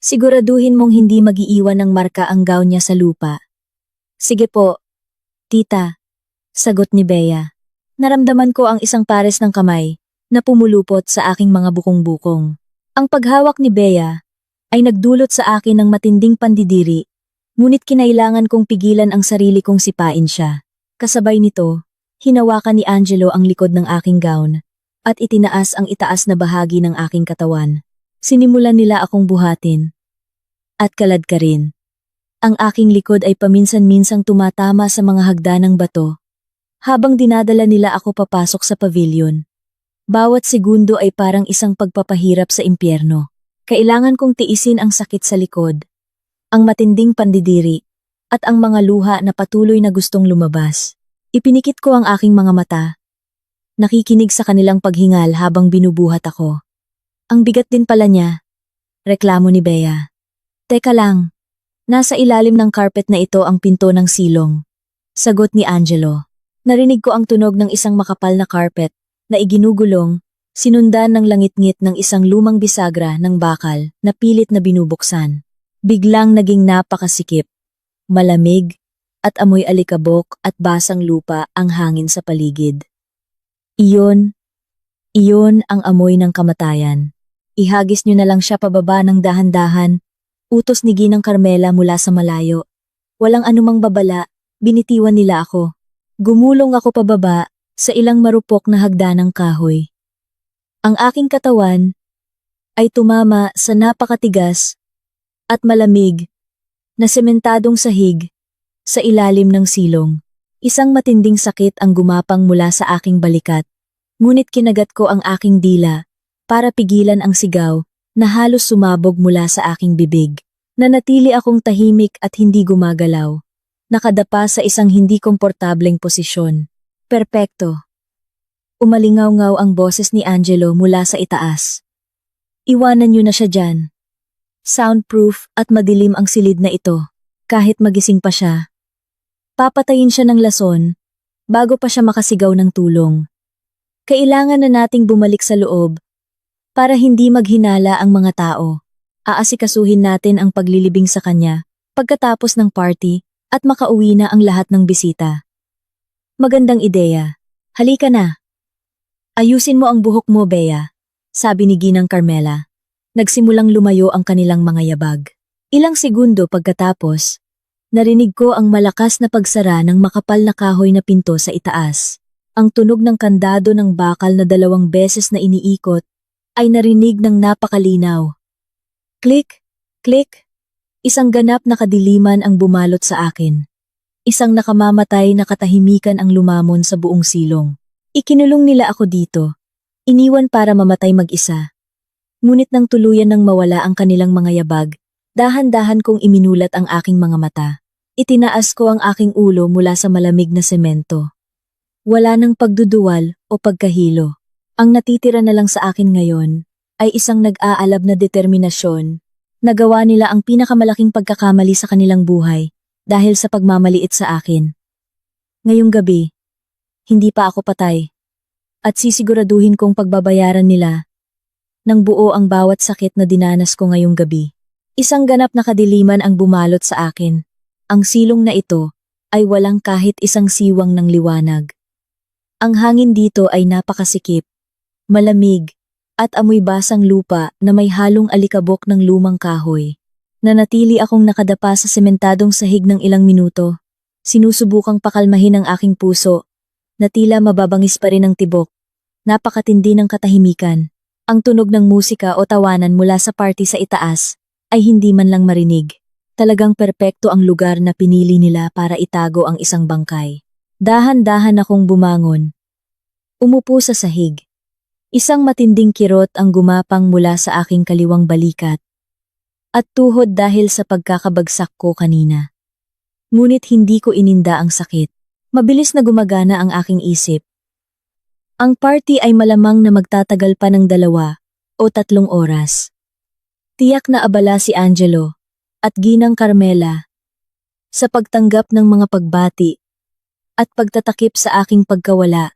Siguraduhin mong hindi mag-iiwan ng marka ang gown niya sa lupa. Sige po, tita, sagot ni Bea. Naramdaman ko ang isang pares ng kamay na pumulupot sa aking mga bukong-bukong. Ang paghawak ni Bea ay nagdulot sa akin ng matinding pandidiri, ngunit kinailangan kong pigilan ang sarili kong sipain siya. Kasabay nito, hinawakan ni Angelo ang likod ng aking gown at itinaas ang itaas na bahagi ng aking katawan. Sinimulan nila akong buhatin. At kaladkarin. Ang aking likod ay paminsan-minsang tumatama sa mga hagdanang bato, habang dinadala nila ako papasok sa pavilion. Bawat segundo ay parang isang pagpapahirap sa impyerno. Kailangan kong tiisin ang sakit sa likod, ang matinding pandidiri, at ang mga luha na patuloy na gustong lumabas. Ipinikit ko ang aking mga mata, nakikinig sa kanilang paghingal habang binubuhat ako. Ang bigat din pala niya, reklamo ni Bea. Teka lang, nasa ilalim ng carpet na ito ang pinto ng silong. Sagot ni Angelo. Narinig ko ang tunog ng isang makapal na carpet na iginugulong, sinundan ng langit-ngit ng isang lumang bisagra ng bakal na pilit na binubuksan. Biglang naging napakasikip, malamig, at amoy alikabok at basang lupa ang hangin sa paligid. Iyon ang amoy ng kamatayan. Ihagis niyo na lang siya pababa ng dahan-dahan, utos ni Ginang Carmela mula sa malayo. Walang anumang babala, binitiwan nila ako. Gumulong ako pababa sa ilang marupok na hagdanang kahoy. Ang aking katawan ay tumama sa napakatigas at malamig na sementadong sahig sa ilalim ng silong. Isang matinding sakit ang gumapang mula sa aking balikat, ngunit kinagat ko ang aking dila para pigilan ang sigaw na halos sumabog mula sa aking bibig. Nanatili akong tahimik at hindi gumagalaw, nakadapa sa isang hindi komportableng posisyon. Perpekto. Umalingaw-ngaw ang boses ni Angelo mula sa itaas. Iwanan niyo na siya dyan. Soundproof at madilim ang silid na ito, kahit magising pa siya. Papatayin siya ng lason, bago pa siya makasigaw ng tulong. Kailangan na nating bumalik sa loob, para hindi maghinala ang mga tao. Aasikasuhin natin ang paglilibing sa kanya, pagkatapos ng party, at makauwi na ang lahat ng bisita. Magandang ideya. Halika na. Ayusin mo ang buhok mo, Bea, sabi ni Ginang Carmela. Nagsimulang lumayo ang kanilang mga yabag. Ilang segundo pagkatapos, narinig ko ang malakas na pagsara ng makapal na kahoy na pinto sa itaas. Ang tunog ng kandado ng bakal na 2 beses na iniikot ay narinig ng napakalinaw. Click, click. Isang ganap na kadiliman ang bumalot sa akin. Isang nakamamatay na katahimikan ang lumamon sa buong silong. Ikinulong nila ako dito. Iniwan para mamatay mag-isa. Ngunit nang tuluyan nang mawala ang kanilang mga yabag, dahan-dahan kong iminulat ang aking mga mata. Itinaas ko ang aking ulo mula sa malamig na semento. Wala nang pagduduwal o pagkahilo. Ang natitira na lang sa akin ngayon ay isang nag-aalab na determinasyon. Nagawa nila ang pinakamalaking pagkakamali sa kanilang buhay dahil sa pagmamaliit sa akin. Ngayong gabi, hindi pa ako patay. At sisiguraduhin kong pagbabayaran nila ng buo ang bawat sakit na dinanas ko ngayong gabi. Isang ganap na kadiliman ang bumalot sa akin. Ang silong na ito ay walang kahit isang siwang ng liwanag. Ang hangin dito ay napakasikip, malamig, at amoy basang lupa na may halong alikabok ng lumang kahoy. Nanatili akong nakadapa sa sementadong sahig ng ilang minuto. Sinusubukang pakalmahin ang aking puso, na tila mababangis pa rin ang tibok. Napakatindi ng katahimikan. Ang tunog ng musika o tawanan mula sa party sa itaas ay hindi man lang marinig. Talagang perpekto ang lugar na pinili nila para itago ang isang bangkay. Dahan-dahan akong bumangon. Umupo sa sahig. Isang matinding kirot ang gumapang mula sa aking kaliwang balikat. At tuhod dahil sa pagkakabagsak ko kanina. Ngunit hindi ko ininda ang sakit. Mabilis na gumagana ang aking isip. Ang party ay malamang na magtatagal pa ng 2 o 3 oras. Tiyak na abala si Angelo at Ginang Carmela sa pagtanggap ng mga pagbati at pagtatakip sa aking pagkawala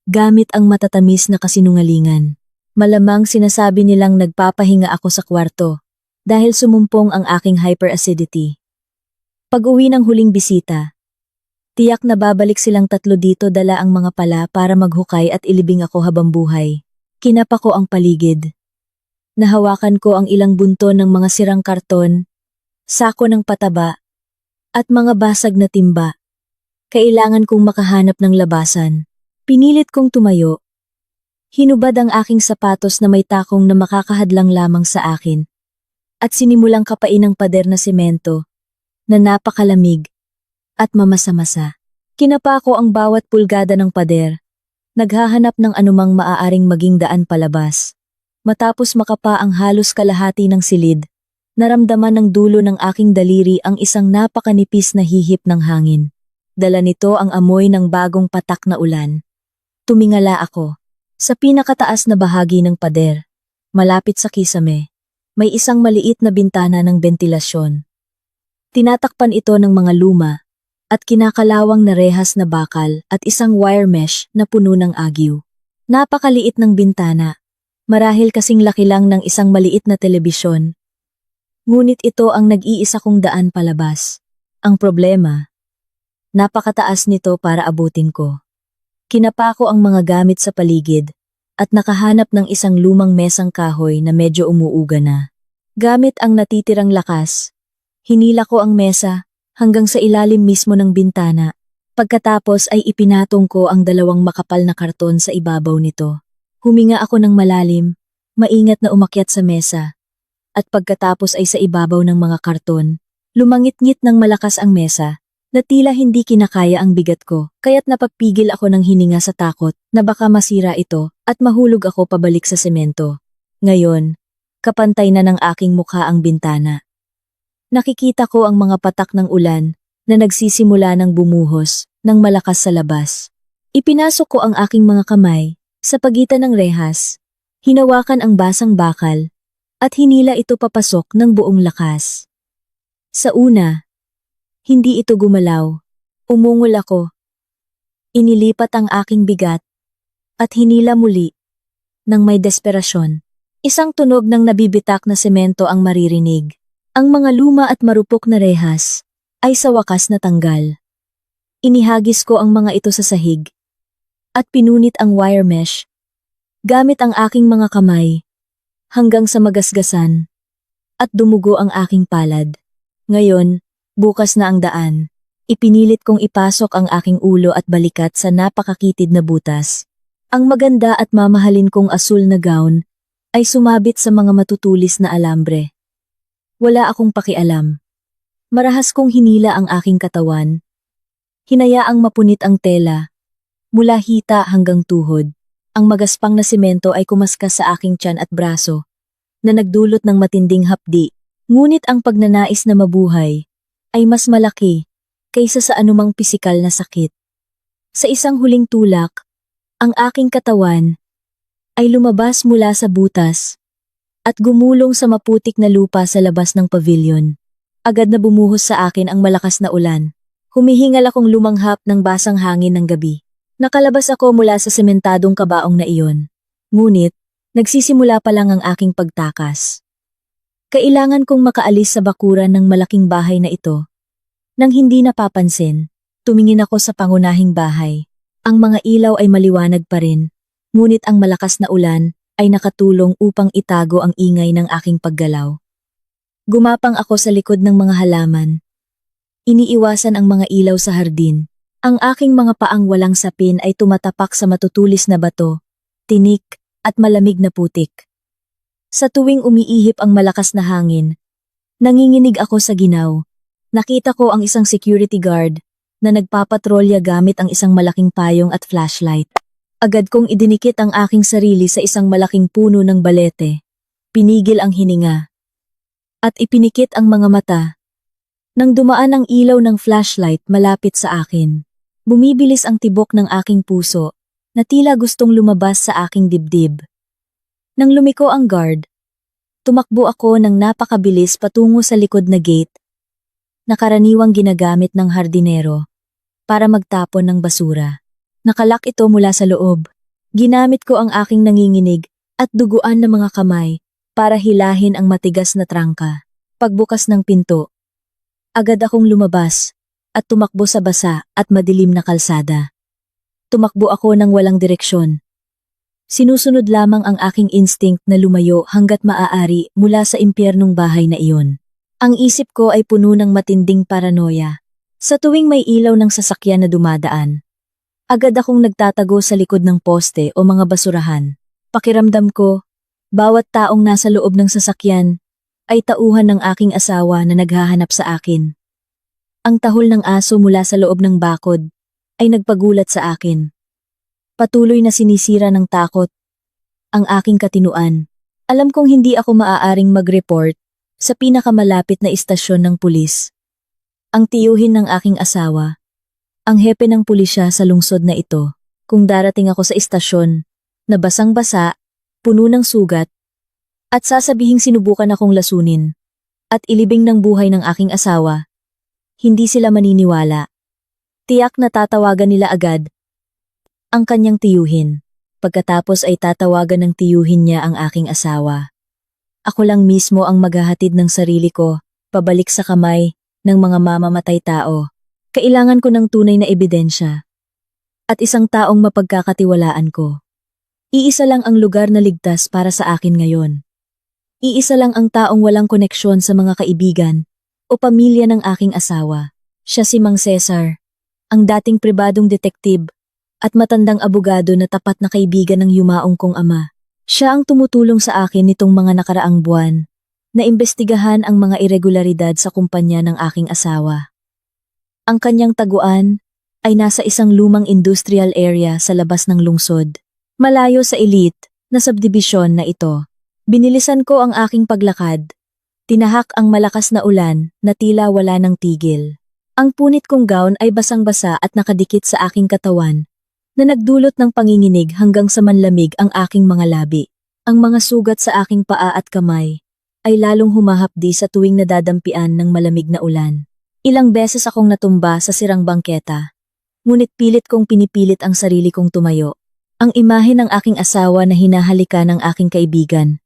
gamit ang matatamis na kasinungalingan. Malamang sinasabi nilang nagpapahinga ako sa kwarto dahil sumumpong ang aking hyperacidity. Pag-uwi ng huling bisita, tiyak na babalik silang 3 dito dala ang mga pala para maghukay at ilibing ako habang buhay. Kinapa ko ang paligid. Nahawakan ko ang ilang bunto ng mga sirang karton, sako ng pataba, at mga basag na timba. Kailangan kong makahanap ng labasan. Pinilit kong tumayo. Hinubad ang aking sapatos na may takong na makakahadlang lamang sa akin. At sinimulang kapain ang pader na semento, na napakalamig at mamasa-masa. Kinapa ko ang bawat pulgada ng pader, naghahanap ng anumang maaaring maging daan palabas. Matapos makapa ang halos kalahati ng silid, Naramdaman ng dulo ng aking daliri ang isang napakanipis na hihip ng hangin. Dala nito ang amoy ng bagong patak na ulan. Tumingala ako. Sa pinakataas na bahagi ng pader, malapit sa kisame, may isang maliit na bintana ng bentilasyon. Tinatakpan ito ng mga luma at kinakalawang na rehas na bakal at isang wire mesh na puno ng agyo. Napakaliit ng bintana, marahil kasing laki lang ng isang maliit na telebisyon. Ngunit ito ang nag-iisa kong daan palabas. Ang problema, napakataas nito para abutin ko. Kinapa ko ang mga gamit sa paligid at nakahanap ng isang lumang mesang kahoy na medyo umuuga na. Gamit ang natitirang lakas, hinila ko ang mesa hanggang sa ilalim mismo ng bintana. Pagkatapos ay ipinatong ko ang 2 makapal na karton sa ibabaw nito. Huminga ako ng malalim, maingat na umakyat sa mesa. At pagkatapos ay sa ibabaw ng mga karton, lumangit-ngit ng malakas ang mesa, na tila hindi kinakaya ang bigat ko, kaya't napapigil ako ng hininga sa takot na baka masira ito at mahulog ako pabalik sa semento. Ngayon, kapantay na ng aking mukha ang bintana. Nakikita ko ang mga patak ng ulan na nagsisimula ng bumuhos ng malakas sa labas. Ipinasok ko ang aking mga kamay sa pagitan ng rehas, hinawakan ang basang bakal, at hinila ito papasok ng buong lakas. Sa una, hindi ito gumalaw. Umungol ako. Inilipat ang aking bigat at hinila muli nang may desperasyon. Isang tunog ng nabibitak na semento ang maririnig. Ang mga luma at marupok na rehas ay sa wakas natanggal. Inihagis ko ang mga ito sa sahig at pinunit ang wire mesh gamit ang aking mga kamay hanggang sa magasgasan at dumugo ang aking palad. Ngayon, bukas na ang daan. Ipinilit kong ipasok ang aking ulo at balikat sa napakakitid na butas. Ang maganda at mamahalin kong asul na gown ay sumabit sa mga matutulis na alambre. Wala akong pakialam. Marahas kong hinila ang aking katawan. Hinayaang mapunit ang tela, mula hita hanggang tuhod. Ang magaspang na semento ay kumaskas sa aking tiyan at braso, na nagdulot ng matinding hapdi. Ngunit ang pagnanais na mabuhay ay mas malaki kaysa sa anumang pisikal na sakit. Sa isang huling tulak, ang aking katawan ay lumabas mula sa butas at gumulong sa maputik na lupa sa labas ng pavilion. Agad na bumuhos sa akin ang malakas na ulan. Humihingal akong lumanghap ng basang hangin ng gabi. Nakalabas ako mula sa sementadong kabaong na iyon. Ngunit, nagsisimula pa lang ang aking pagtakas. Kailangan kong makaalis sa bakuran ng malaking bahay na ito. Nang hindi napapansin, tumingin ako sa pangunahing bahay. Ang mga ilaw ay maliwanag pa rin, ngunit ang malakas na ulan ay nakatulong upang itago ang ingay ng aking paggalaw. Gumapang ako sa likod ng mga halaman. Iniiwasan ang mga ilaw sa hardin. Ang aking mga paang walang sapin ay tumatapak sa matutulis na bato, tinik, at malamig na putik. Sa tuwing umiihip ang malakas na hangin, nanginginig ako sa ginaw. Nakita ko ang isang security guard na nagpapatrolya gamit ang isang malaking payong at flashlight. Agad kong idinikit ang aking sarili sa isang malaking puno ng balete. Pinigil ang hininga. At ipinikit ang mga mata. Nang dumaan ang ilaw ng flashlight malapit sa akin, bumibilis ang tibok ng aking puso na tila gustong lumabas sa aking dibdib. Nang lumiko ang guard, tumakbo ako ng napakabilis patungo sa likod na gate na karaniwang ginagamit ng hardinero para magtapon ng basura. Nakalak ito mula sa loob. Ginamit ko ang aking nanginginig at duguan na mga kamay para hilahin ang matigas na trangka. Pagbukas ng pinto, agad akong lumabas at tumakbo sa basa at madilim na kalsada. Tumakbo ako ng walang direksyon. Sinusunod lamang ang aking instinct na lumayo hanggat maaari mula sa impyernong bahay na iyon. Ang isip ko ay puno ng matinding paranoia. Sa tuwing may ilaw ng sasakyan na dumadaan, agad akong nagtatago sa likod ng poste o mga basurahan. Pakiramdam ko, bawat taong nasa loob ng sasakyan ay tauhan ng aking asawa na naghahanap sa akin. Ang tahol ng aso mula sa loob ng bakod ay nagpagulat sa akin. Patuloy na sinisira ng takot ang aking katinuan. Alam kong hindi ako maaaring mag-report sa pinakamalapit na istasyon ng pulis. Ang tiyuhin ng aking asawa, ang hepe ng pulisya sa lungsod na ito. Kung darating ako sa istasyon, na basang-basa, puno ng sugat, at sasabihing sinubukan akong lasunin, at ilibing ng buhay ng aking asawa, hindi sila maniniwala. Tiyak na tatawagan nila agad ang kanyang tiyuhin. Pagkatapos ay tatawagan ng tiyuhin niya ang aking asawa. Ako lang mismo ang maghahatid ng sarili ko, pabalik sa kamay ng mga mamamatay tao. Kailangan ko ng tunay na ebidensya. At isang taong mapagkakatiwalaan ko. Iisa lang ang lugar na ligtas para sa akin ngayon. Iisa lang ang taong walang koneksyon sa mga kaibigan o pamilya ng aking asawa. Siya si Mang Cesar, ang dating pribadong detektib at matandang abogado na tapat na kaibigan ng yumaong kong ama. Siya ang tumutulong sa akin nitong mga nakaraang buwan na imbestigahan ang mga irregularidad sa kumpanya ng aking asawa. Ang kanyang taguan ay nasa isang lumang industrial area sa labas ng lungsod. Malayo sa elite na subdivision na ito. Binilisan ko ang aking paglakad. Tinahak ang malakas na ulan na tila wala ng tigil. Ang punit kong gown ay basang-basa at nakadikit sa aking katawan na nagdulot ng panginginig hanggang sa manlamig ang aking mga labi. Ang mga sugat sa aking paa at kamay ay lalong humahapdi sa tuwing nadadampian ng malamig na ulan. Ilang beses akong natumba sa sirang bangketa, ngunit pilit kong pinipilit ang sarili kong tumayo. Ang imahe ng aking asawa na hinahalikan ng aking kaibigan,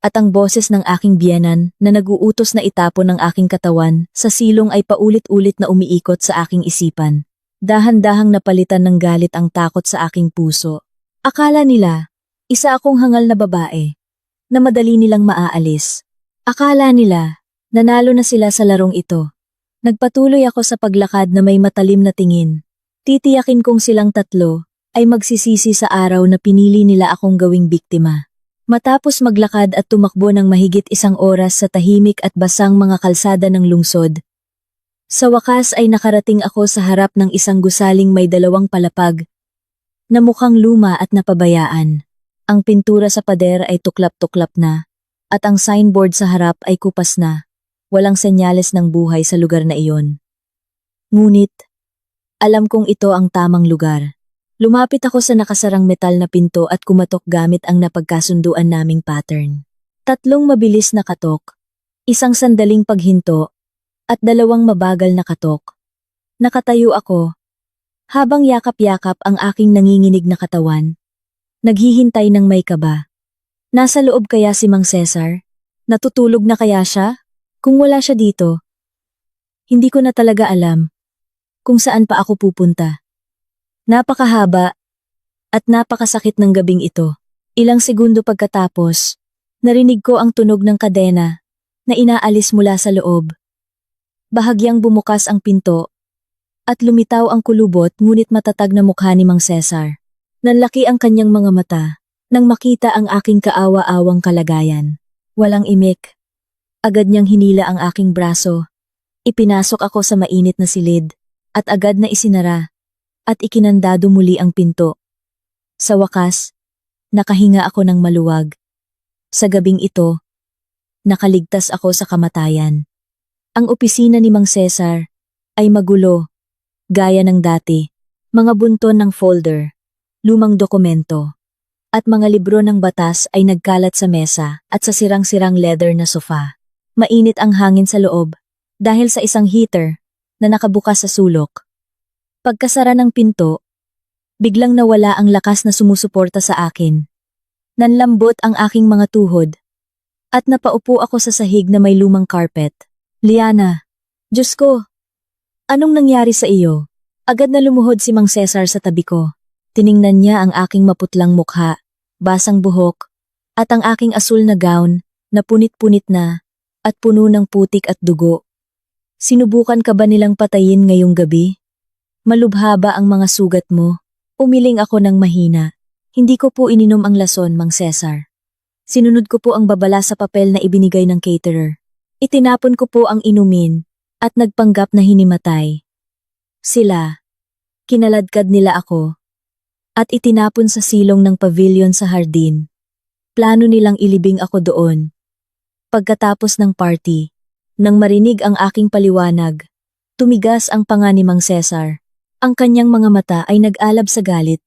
at ang boses ng aking biyenan na naguutos na itapon ng aking katawan sa silong ay paulit-ulit na umiikot sa aking isipan. Dahan-dahang napalitan ng galit ang takot sa aking puso. Akala nila, isa akong hangal na babae, na madali nilang maaalis. Akala nila, nanalo na sila sa larong ito. Nagpatuloy ako sa paglakad na may matalim na tingin. Titiyakin kong silang tatlo ay magsisisi sa araw na pinili nila akong gawing biktima. Matapos maglakad at tumakbo ng mahigit 1 oras sa tahimik at basang mga kalsada ng lungsod, sa wakas ay nakarating ako sa harap ng isang gusaling may 2 palapag na mukhang luma at napabayaan. Ang pintura sa pader ay tuklap-tuklap na at ang signboard sa harap ay kupas na. Walang senyales ng buhay sa lugar na iyon. Ngunit, alam kong ito ang tamang lugar. Lumapit ako sa nakasarang metal na pinto at kumatok gamit ang napagkasunduan naming pattern. 3 mabilis na katok, 1 sandaling paghinto, at 2 mabagal na katok. Nakatayo ako, habang yakap-yakap ang aking nanginginig na katawan. Naghihintay ng may kaba. Nasa loob kaya si Mang Cesar? Natutulog na kaya siya? Kung wala siya dito, hindi ko na talaga alam kung saan pa ako pupunta. Napakahaba at napakasakit ng gabing ito. Ilang segundo pagkatapos, narinig ko ang tunog ng kadena na inaalis mula sa loob. Bahagyang bumukas ang pinto at lumitaw ang kulubot ngunit matatag na mukha ni Mang Cesar. Nanlaki ang kanyang mga mata nang makita ang aking kaawa-awang kalagayan. Walang imik. Agad niyang hinila ang aking braso. Ipinasok ako sa mainit na silid at agad na isinara at ikinandado muli ang pinto. Sa wakas, nakahinga ako ng maluwag. Sa gabing ito, nakaligtas ako sa kamatayan. Ang opisina ni Mang Cesar ay magulo, gaya ng dati, mga bunton ng folder, lumang dokumento, at mga libro ng batas ay nagkalat sa mesa at sa sirang-sirang leather na sofa. Mainit ang hangin sa loob dahil sa isang heater na nakabukas sa sulok. Pagkasara ng pinto, biglang nawala ang lakas na sumusuporta sa akin. Nanlambot ang aking mga tuhod at napaupo ako sa sahig na may lumang carpet. Liana, Diyos ko, anong nangyari sa iyo? Agad na lumuhod si Mang Cesar sa tabi ko. Tiningnan niya ang aking maputlang mukha, basang buhok, at ang aking asul na gown na punit-punit na at puno ng putik at dugo. Sinubukan ka ba nilang patayin ngayong gabi? Malubha ba ang mga sugat mo? Umiling ako ng mahina. Hindi ko po ininom ang lason, Mang Cesar. Sinunod ko po ang babala sa papel na ibinigay ng caterer. Itinapon ko po ang inumin at nagpanggap na hinimatay. Sila, kinaladkad nila ako at itinapon sa silong ng pavilion sa hardin. Plano nilang ilibing ako doon. Pagkatapos ng party, nang marinig ang aking paliwanag, tumigas ang panga ni Mang Cesar. Ang kanyang mga mata ay nag-alab sa galit.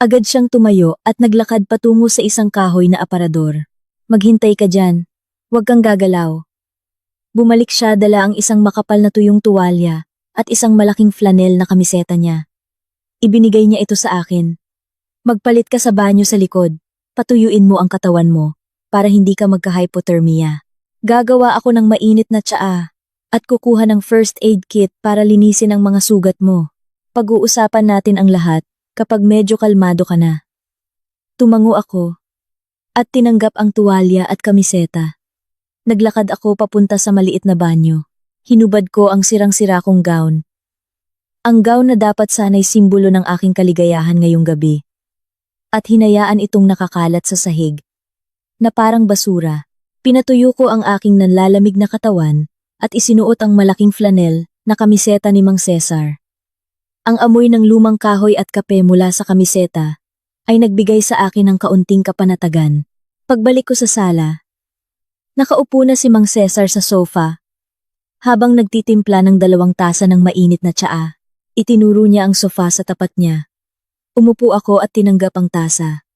Agad siyang tumayo at naglakad patungo sa isang kahoy na aparador. Maghintay ka dyan. Huwag kang gagalaw. Bumalik siya, dala ang isang makapal na tuyong tuwalya at isang malaking flanel na kamiseta niya. Ibinigay niya ito sa akin. Magpalit ka sa banyo sa likod. Patuyuin mo ang katawan mo para hindi ka magka-hypothermia. Gagawa ako ng mainit na tsaa at kukuha ng first aid kit para linisin ang mga sugat mo. Pag-uusapan natin ang lahat kapag medyo kalmado ka na. Tumango ako at tinanggap ang tuwalya at kamiseta. Naglakad ako papunta sa maliit na banyo. Hinubad ko ang sirang-sira kong gown. Ang gown na dapat sana'y simbolo ng aking kaligayahan ngayong gabi. At hinayaan itong nakakalat sa sahig na parang basura. Pinatuyo ko ang aking nanlalamig na katawan at isinuot ang malaking flanel na kamiseta ni Mang Cesar. Ang amoy ng lumang kahoy at kape mula sa kamiseta ay nagbigay sa akin ng kaunting kapanatagan. Pagbalik ko sa sala, nakaupo na si Mang Cesar sa sofa habang nagtitimpla ng 2 tasa ng mainit na tsaa. Itinuro niya ang sofa sa tapat niya. Umupo ako at tinanggap ang tasa.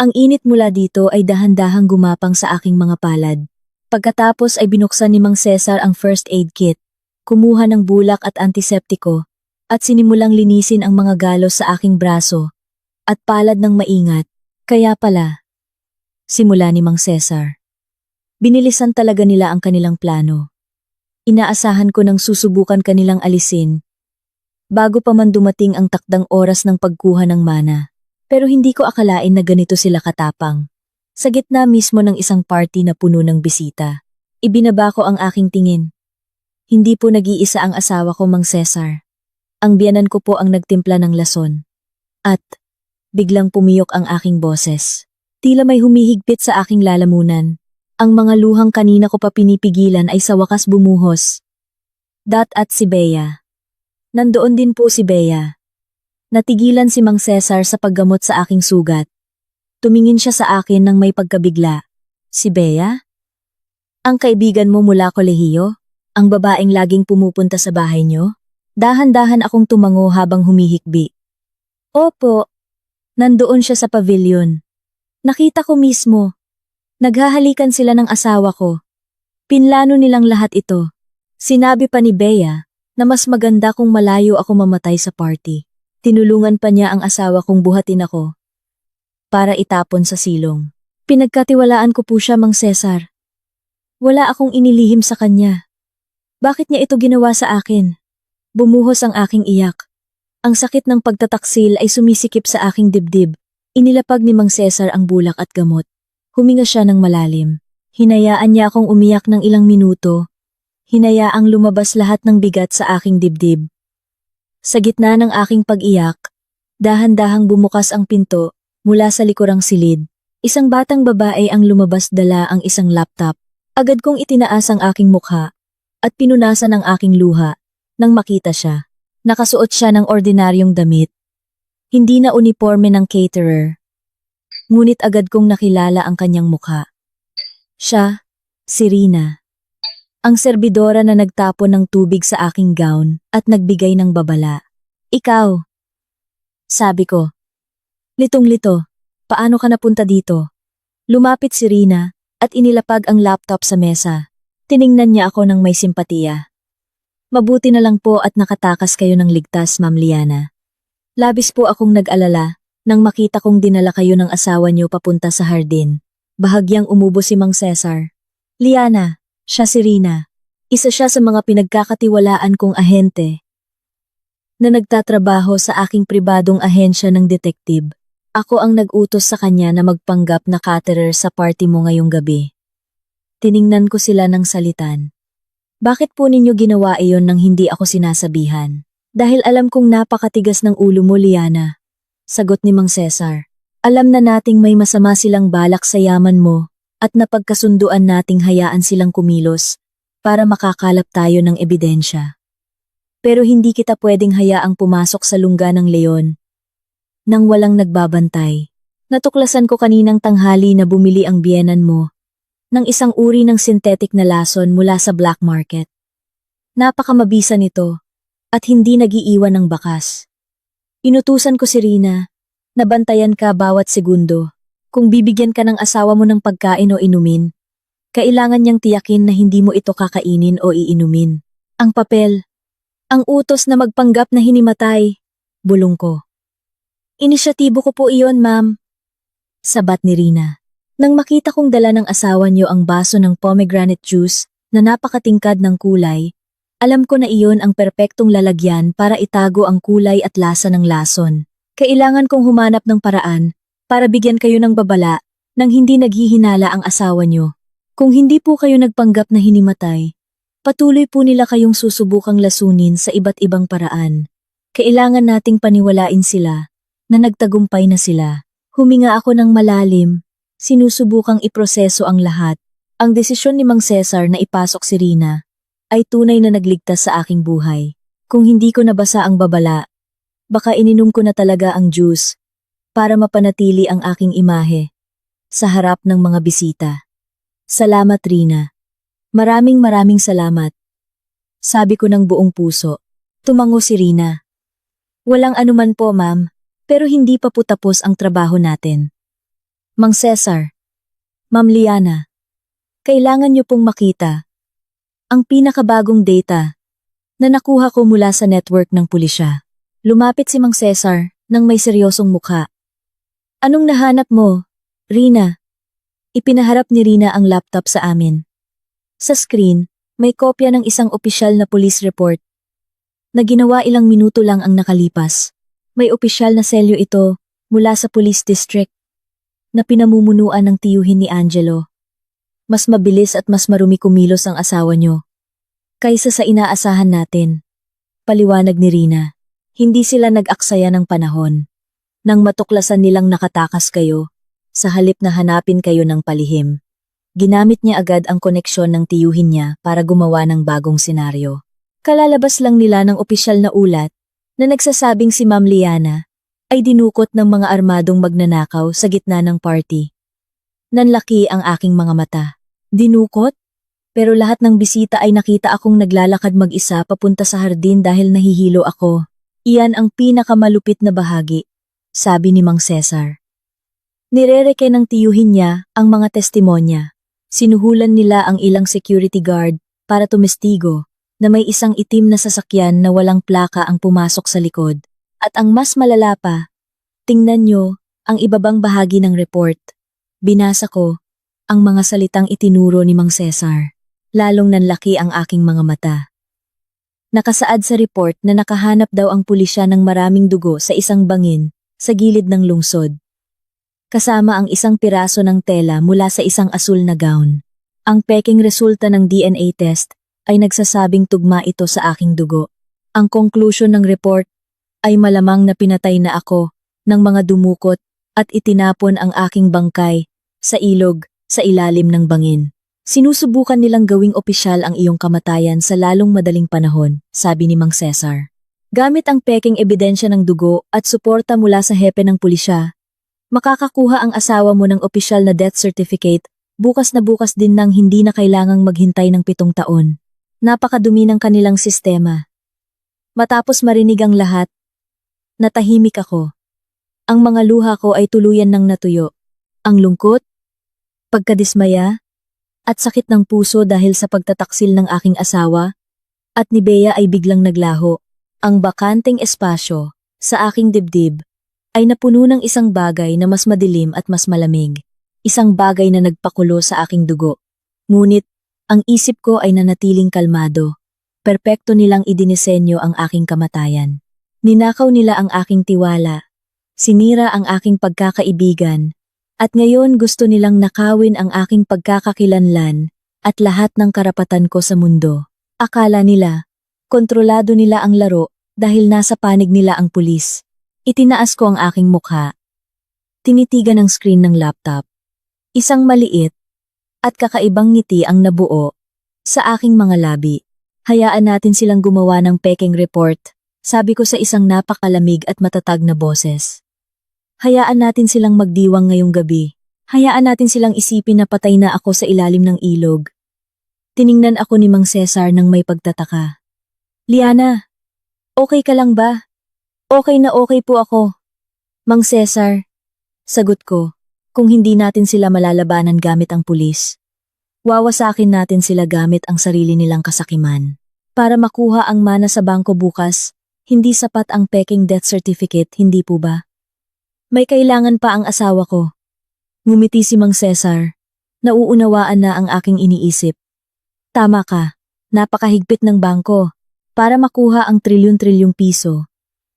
Ang init mula dito ay dahan-dahang gumapang sa aking mga palad. Pagkatapos ay binuksan ni Mang Cesar ang first aid kit, kumuha ng bulak at antiseptiko, at sinimulang linisin ang mga galos sa aking braso at palad ng maingat. Kaya pala, simula ni Mang Cesar. Binilisan talaga nila ang kanilang plano. Inaasahan ko nang susubukan kanilang alisin bago pa man dumating ang takdang oras ng pagkuha ng mana. Pero hindi ko akalain na ganito sila katapang. Sa gitna mismo ng isang party na puno ng bisita, ibinaba ko ang aking tingin. Hindi po nag-iisa ang asawa ko, Mang Cesar. Ang biyanan ko po ang nagtimpla ng lason. At biglang pumiyok ang aking boses. Tila may humihigpit sa aking lalamunan. Ang mga luhang kanina ko pa pinipigilan ay sa wakas bumuhos. At si Bea. Nandoon din po si Bea. Natigilan si Mang Cesar sa paggamot sa aking sugat. Tumingin siya sa akin nang may pagkabigla. Si Bea? Ang kaibigan mo mula kolehiyo? Ang babaeng laging pumupunta sa bahay niyo? Dahan-dahan akong tumango habang humihikbi. Opo. Nandoon siya sa pavilion. Nakita ko mismo. Naghahalikan sila ng asawa ko. Pinlano nilang lahat ito. Sinabi pa ni Bea na mas maganda kung malayo ako mamatay sa party. Tinulungan pa niya ang asawa kong buhatin ako para itapon sa silong. Pinagkatiwalaan ko po siya, Mang Cesar. Wala akong inilihim sa kanya. Bakit niya ito ginawa sa akin? Bumuhos ang aking iyak. Ang sakit ng pagtataksil ay sumisikip sa aking dibdib. Inilapag ni Mang Cesar ang bulak at gamot. Huminga siya ng malalim. Hinayaan niya akong umiyak ng ilang minuto. Hinayaang lumabas lahat ng bigat sa aking dibdib. Sa gitna ng aking pag-iyak, dahan-dahang bumukas ang pinto mula sa likurang silid. Isang batang babae ang lumabas, dala ang isang laptop. Agad kong itinaas ang aking mukha at pinunasan ang aking luha nang makita siya. Nakasuot siya ng ordinaryong damit. Hindi na uniforme ng caterer. Ngunit agad kong nakilala ang kanyang mukha. Siya, si Rina. Ang serbidora na nagtapon ng tubig sa aking gown at nagbigay ng babala. Ikaw, sabi ko. Litong-lito, paano ka napunta dito? Lumapit si Rina at inilapag ang laptop sa mesa. Tiningnan niya ako ng may simpatiya. Mabuti na lang po at nakatakas kayo ng ligtas, Ma'am Liana. Labis po akong nag-alala nang makita kong dinala kayo ng asawa niyo papunta sa hardin. Bahagyang umubo si Mang Cesar. Liana, siya si Rina. Isa siya sa mga pinagkakatiwalaan kong ahente na nagtatrabaho sa aking pribadong ahensya ng detektiv. Ako ang nag-utos sa kanya na magpanggap na caterer sa party mo ngayong gabi. Tiningnan ko sila ng salitan. Bakit po ninyo ginawa iyon nang hindi ako sinasabihan? Dahil alam kong napakatigas ng ulo mo, Liana. Sagot ni Mang Cesar. Alam na nating may masama silang balak sa yaman mo at napagkasunduan nating hayaan silang kumilos para makakalap tayo ng ebidensya. Pero hindi kita pwedeng hayaang pumasok sa lungga ng leon nang walang nagbabantay. Natuklasan ko kaninang tanghali na bumili ang biyenan mo ng isang uri ng synthetic na lason mula sa black market. Napakamabisa nito at hindi nagiiwan ng bakas. Inutusan ko si Rina na bantayan ka bawat segundo. Kung bibigyan ka ng asawa mo ng pagkain o inumin, kailangan niyang tiyakin na hindi mo ito kakainin o iinumin. Ang papel, ang utos na magpanggap na hinimatay, bulong ko. Inisyatibo ko po iyon, ma'am. Sabat ni Rina. Nang makita kong dala ng asawa niyo ang baso ng pomegranate juice na napakatingkad ng kulay, alam ko na iyon ang perpektong lalagyan para itago ang kulay at lasa ng lason. Kailangan kong humanap ng paraan para bigyan kayo ng babala nang hindi naghihinala ang asawa niyo. Kung hindi po kayo nagpanggap na hinimatay, patuloy po nila kayong susubukang lasunin sa iba't ibang paraan. Kailangan nating paniwalain sila na nagtagumpay na sila. Huminga ako ng malalim, sinusubukang iproseso ang lahat. Ang desisyon ni Mang Cesar na ipasok si Rina ay tunay na nagligtas sa aking buhay. Kung hindi ko nabasa ang babala, baka ininom ko na talaga ang juice para mapanatili ang aking imahe sa harap ng mga bisita. Salamat, Rina. Maraming salamat. Sabi ko ng buong puso. Tumango si Rina. Walang anuman po, ma'am, pero hindi pa po tapos ang trabaho natin. Mang Cesar, Ma'am Liana, kailangan niyo pong makita ang pinakabagong data na nakuha ko mula sa network ng pulisya. Lumapit si Mang Cesar nang may seryosong mukha. Anong nahanap mo, Rina? Ipinaharap ni Rina ang laptop sa amin. Sa screen, may kopya ng isang opisyal na police report na ginawa ilang minuto lang ang nakalipas. May opisyal na selyo ito mula sa police district na pinamumunuan ng tiyuhin ni Angelo. Mas mabilis at mas marumi kumilos ang asawa niyo kaysa sa inaasahan natin. Paliwanag ni Rina. Hindi sila nag-aksaya ng panahon nang matuklasan nilang nakatakas kayo sa halip na hanapin kayo ng palihim. Ginamit niya agad ang koneksyon ng tiyuhin niya para gumawa ng bagong senaryo. Kalalabas lang nila ng opisyal na ulat na nagsasabing si Ma'am Liana ay dinukot ng mga armadong magnanakaw sa gitna ng party. Nanlaki ang aking mga mata. Dinukot? Pero lahat ng bisita ay nakita akong naglalakad mag-isa papunta sa hardin dahil nahihilo ako. Iyan ang pinakamalupit na bahagi, sabi ni Mang Cesar. Nirereke ng tiyuhin niya ang mga testimonya. Sinuhulan nila ang ilang security guard para tumestigo na may isang itim na sasakyan na walang plaka ang pumasok sa likod. At ang mas malala pa, tingnan nyo ang ibabang bahagi ng report. Binasa ko ang mga salitang itinuro ni Mang Cesar. Lalong nanlaki ang aking mga mata. Nakasaad sa report na nakahanap daw ang pulisya ng maraming dugo sa isang bangin sa gilid ng lungsod. Kasama ang isang piraso ng tela mula sa isang asul na gown. Ang peking resulta ng DNA test ay nagsasabing tugma ito sa aking dugo. Ang conclusion ng report ay malamang na pinatay na ako ng mga dumukot at itinapon ang aking bangkay sa ilog sa ilalim ng bangin. Sinusubukan nilang gawing opisyal ang iyong kamatayan sa lalong madaling panahon, sabi ni Mang Cesar. Gamit ang peking ebidensya ng dugo at suporta mula sa hepe ng pulisya, makakakuha ang asawa mo ng opisyal na death certificate bukas na bukas din nang hindi na kailangang maghintay ng 7 taon. Napakadumi ng kanilang sistema. Matapos marinig ang lahat, natahimik ako. Ang mga luha ko ay tuluyan ng natuyo. Ang lungkot, pagkadismaya, at sakit ng puso dahil sa pagtataksil ng aking asawa, at ni Bea ay biglang naglaho. Ang bakanteng espasyo sa aking dibdib ay napuno ng isang bagay na mas madilim at mas malamig. Isang bagay na nagpakulo sa aking dugo. Ngunit, ang isip ko ay nanatiling kalmado. Perpekto nilang idinisenyo ang aking kamatayan. Ninakaw nila ang aking tiwala. Sinira ang aking pagkakaibigan. At ngayon gusto nilang nakawin ang aking pagkakakilanlan at lahat ng karapatan ko sa mundo. Akala nila, kontrolado nila ang laro dahil nasa panig nila ang pulis. Itinaas ko ang aking mukha. Tinitigan ang screen ng laptop. Isang maliit at kakaibang ngiti ang nabuo sa aking mga labi. Hayaan natin silang gumawa ng peking report, sabi ko sa isang napakalamig at matatag na boses. Hayaan natin silang magdiwang ngayong gabi, Hayaan natin silang isipin na patay na ako sa ilalim ng ilog. Tiningnan ako ni Mang Cesar nang may pagtataka. Liana, okay ka lang ba? Okay na okay po ako. Mang Cesar, sagot ko, kung hindi natin sila malalabanan gamit ang pulis, wawasakin natin sila gamit ang sarili nilang kasakiman. Para makuha ang mana sa bangko bukas, hindi sapat ang peking death certificate, hindi po ba? May kailangan pa ang asawa ko. Ngumiti si Mang Cesar. Nauunawaan na ang aking iniisip. Tama ka, napakahigpit ng bangko. Para makuha ang trilyon-trilyong piso,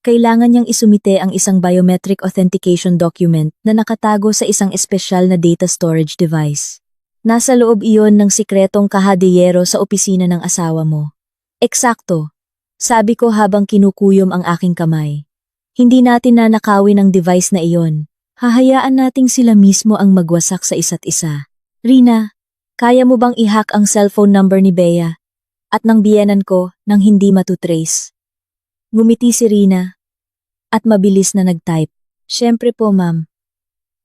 kailangan niyang isumite ang isang biometric authentication document na nakatago sa isang espesyal na data storage device. Nasa loob iyon ng sikretong kahadiyero sa opisina ng asawa mo. Eksakto, sabi ko habang kinukuyom ang aking kamay. Hindi natin nanakawin ang device na iyon. Hahayaan nating sila mismo ang magwasak sa isa't isa. Rina, kaya mo bang i-hack ang cellphone number ni Bea at ng biyenan ko nang hindi matutrace? Ngumiti si Rina at mabilis na nag-type. Siyempre po ma'am.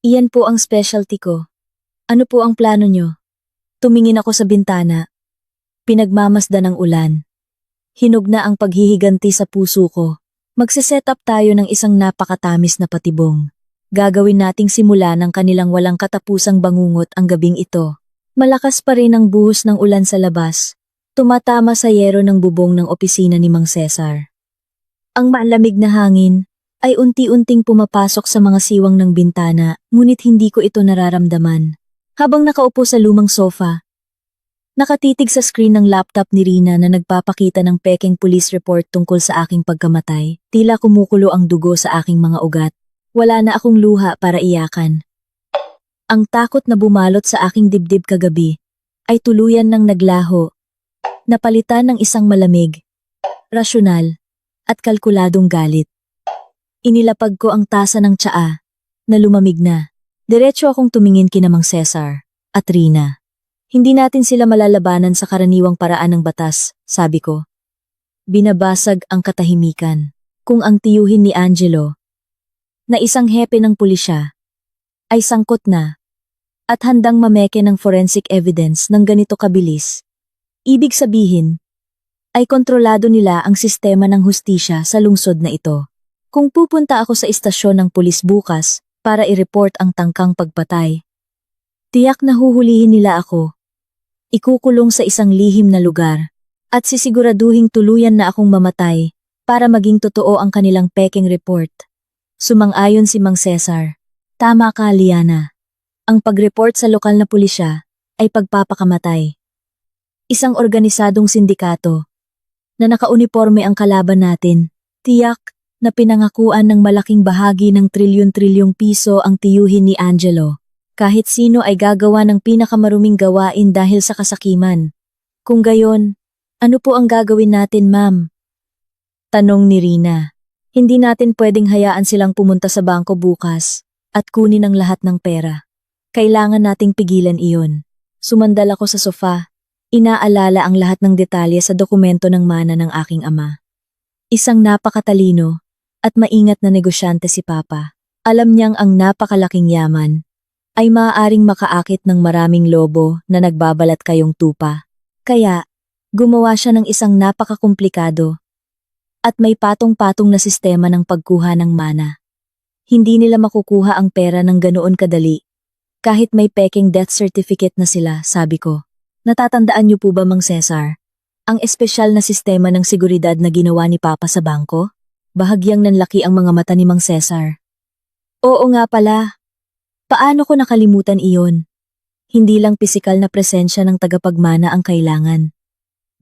Iyan po ang specialty ko. Ano po ang plano nyo? Tumingin ako sa bintana. Pinagmamasdan ng ulan. Hinog na ang paghihiganti sa puso ko. Magsiset up tayo ng isang napakatamis na patibong. Gagawin nating simula ng kanilang walang katapusang bangungot ang gabing ito. Malakas pa rin ang buhos ng ulan sa labas. Tumatama sa yero ng bubong ng opisina ni Mang Cesar. Ang malamig na hangin ay unti-unting pumapasok sa mga siwang ng bintana, ngunit hindi ko ito nararamdaman. Habang nakaupo sa lumang sofa, nakatitig sa screen ng laptop ni Rina na nagpapakita ng pekeng police report tungkol sa aking pagkamatay, tila kumukulo ang dugo sa aking mga ugat. Wala na akong luha para iyakan. Ang takot na bumalot sa aking dibdib kagabi ay tuluyan ng naglaho, napalitan ng isang malamig, rasyonal, at kalkuladong galit. Inilapag ko ang tasa ng tsaa na lumamig na. Diretso akong tumingin kina Mang Cesar at Rina. Hindi natin sila malalabanan sa karaniwang paraan ng batas, sabi ko. Binabasag ang katahimikan. Kung ang tiyuhin ni Angelo, na isang hepe ng pulisya, ay sangkot na at handang mameke ng forensic evidence ng ganito kabilis. Ibig sabihin, ay kontrolado nila ang sistema ng hustisya sa lungsod na ito. Kung pupunta ako sa istasyon ng pulis bukas para i-report ang tangkang pagpatay, tiyak na huhulihin nila ako. Ikukulong sa isang lihim na lugar at sisiguraduhing tuluyan na akong mamatay para maging totoo ang kanilang peking report. Sumang-ayon si Mang Cesar. Tama ka, Liana. Ang pag-report sa lokal na pulisya ay pagpapakamatay. Isang organisadong sindikato na nakauniforme ang kalaban natin, tiyak na pinangakuan ng malaking bahagi ng trilyon-trilyong piso ang tiyuhin ni Angelo. Kahit sino ay gagawa ng pinakamaruming gawain dahil sa kasakiman. Kung gayon, ano po ang gagawin natin, ma'am? Tanong ni Rina. Hindi natin pwedeng hayaan silang pumunta sa bangko bukas at kunin ang lahat ng pera. Kailangan nating pigilan iyon. Sumandal ako sa sofa. Inaalala ang lahat ng detalye sa dokumento ng mana ng aking ama. Isang napakatalino at maingat na negosyante si Papa. Alam niyang ang napakalaking yaman ay maaaring makaakit ng maraming lobo na nagbabalat kayong tupa. Kaya, gumawa siya ng isang napakakomplikado at may patong-patong na sistema ng pagkuha ng mana. Hindi nila makukuha ang pera ng ganoon kadali. Kahit may peking death certificate na sila, sabi ko. Natatandaan niyo po ba, Mang Cesar, ang espesyal na sistema ng seguridad na ginawa ni Papa sa bangko? Bahagyang nanlaki ang mga mata ni Mang Cesar. Oo nga pala. Paano ko nakalimutan iyon? Hindi lang pisikal na presensya ng tagapagmana ang kailangan.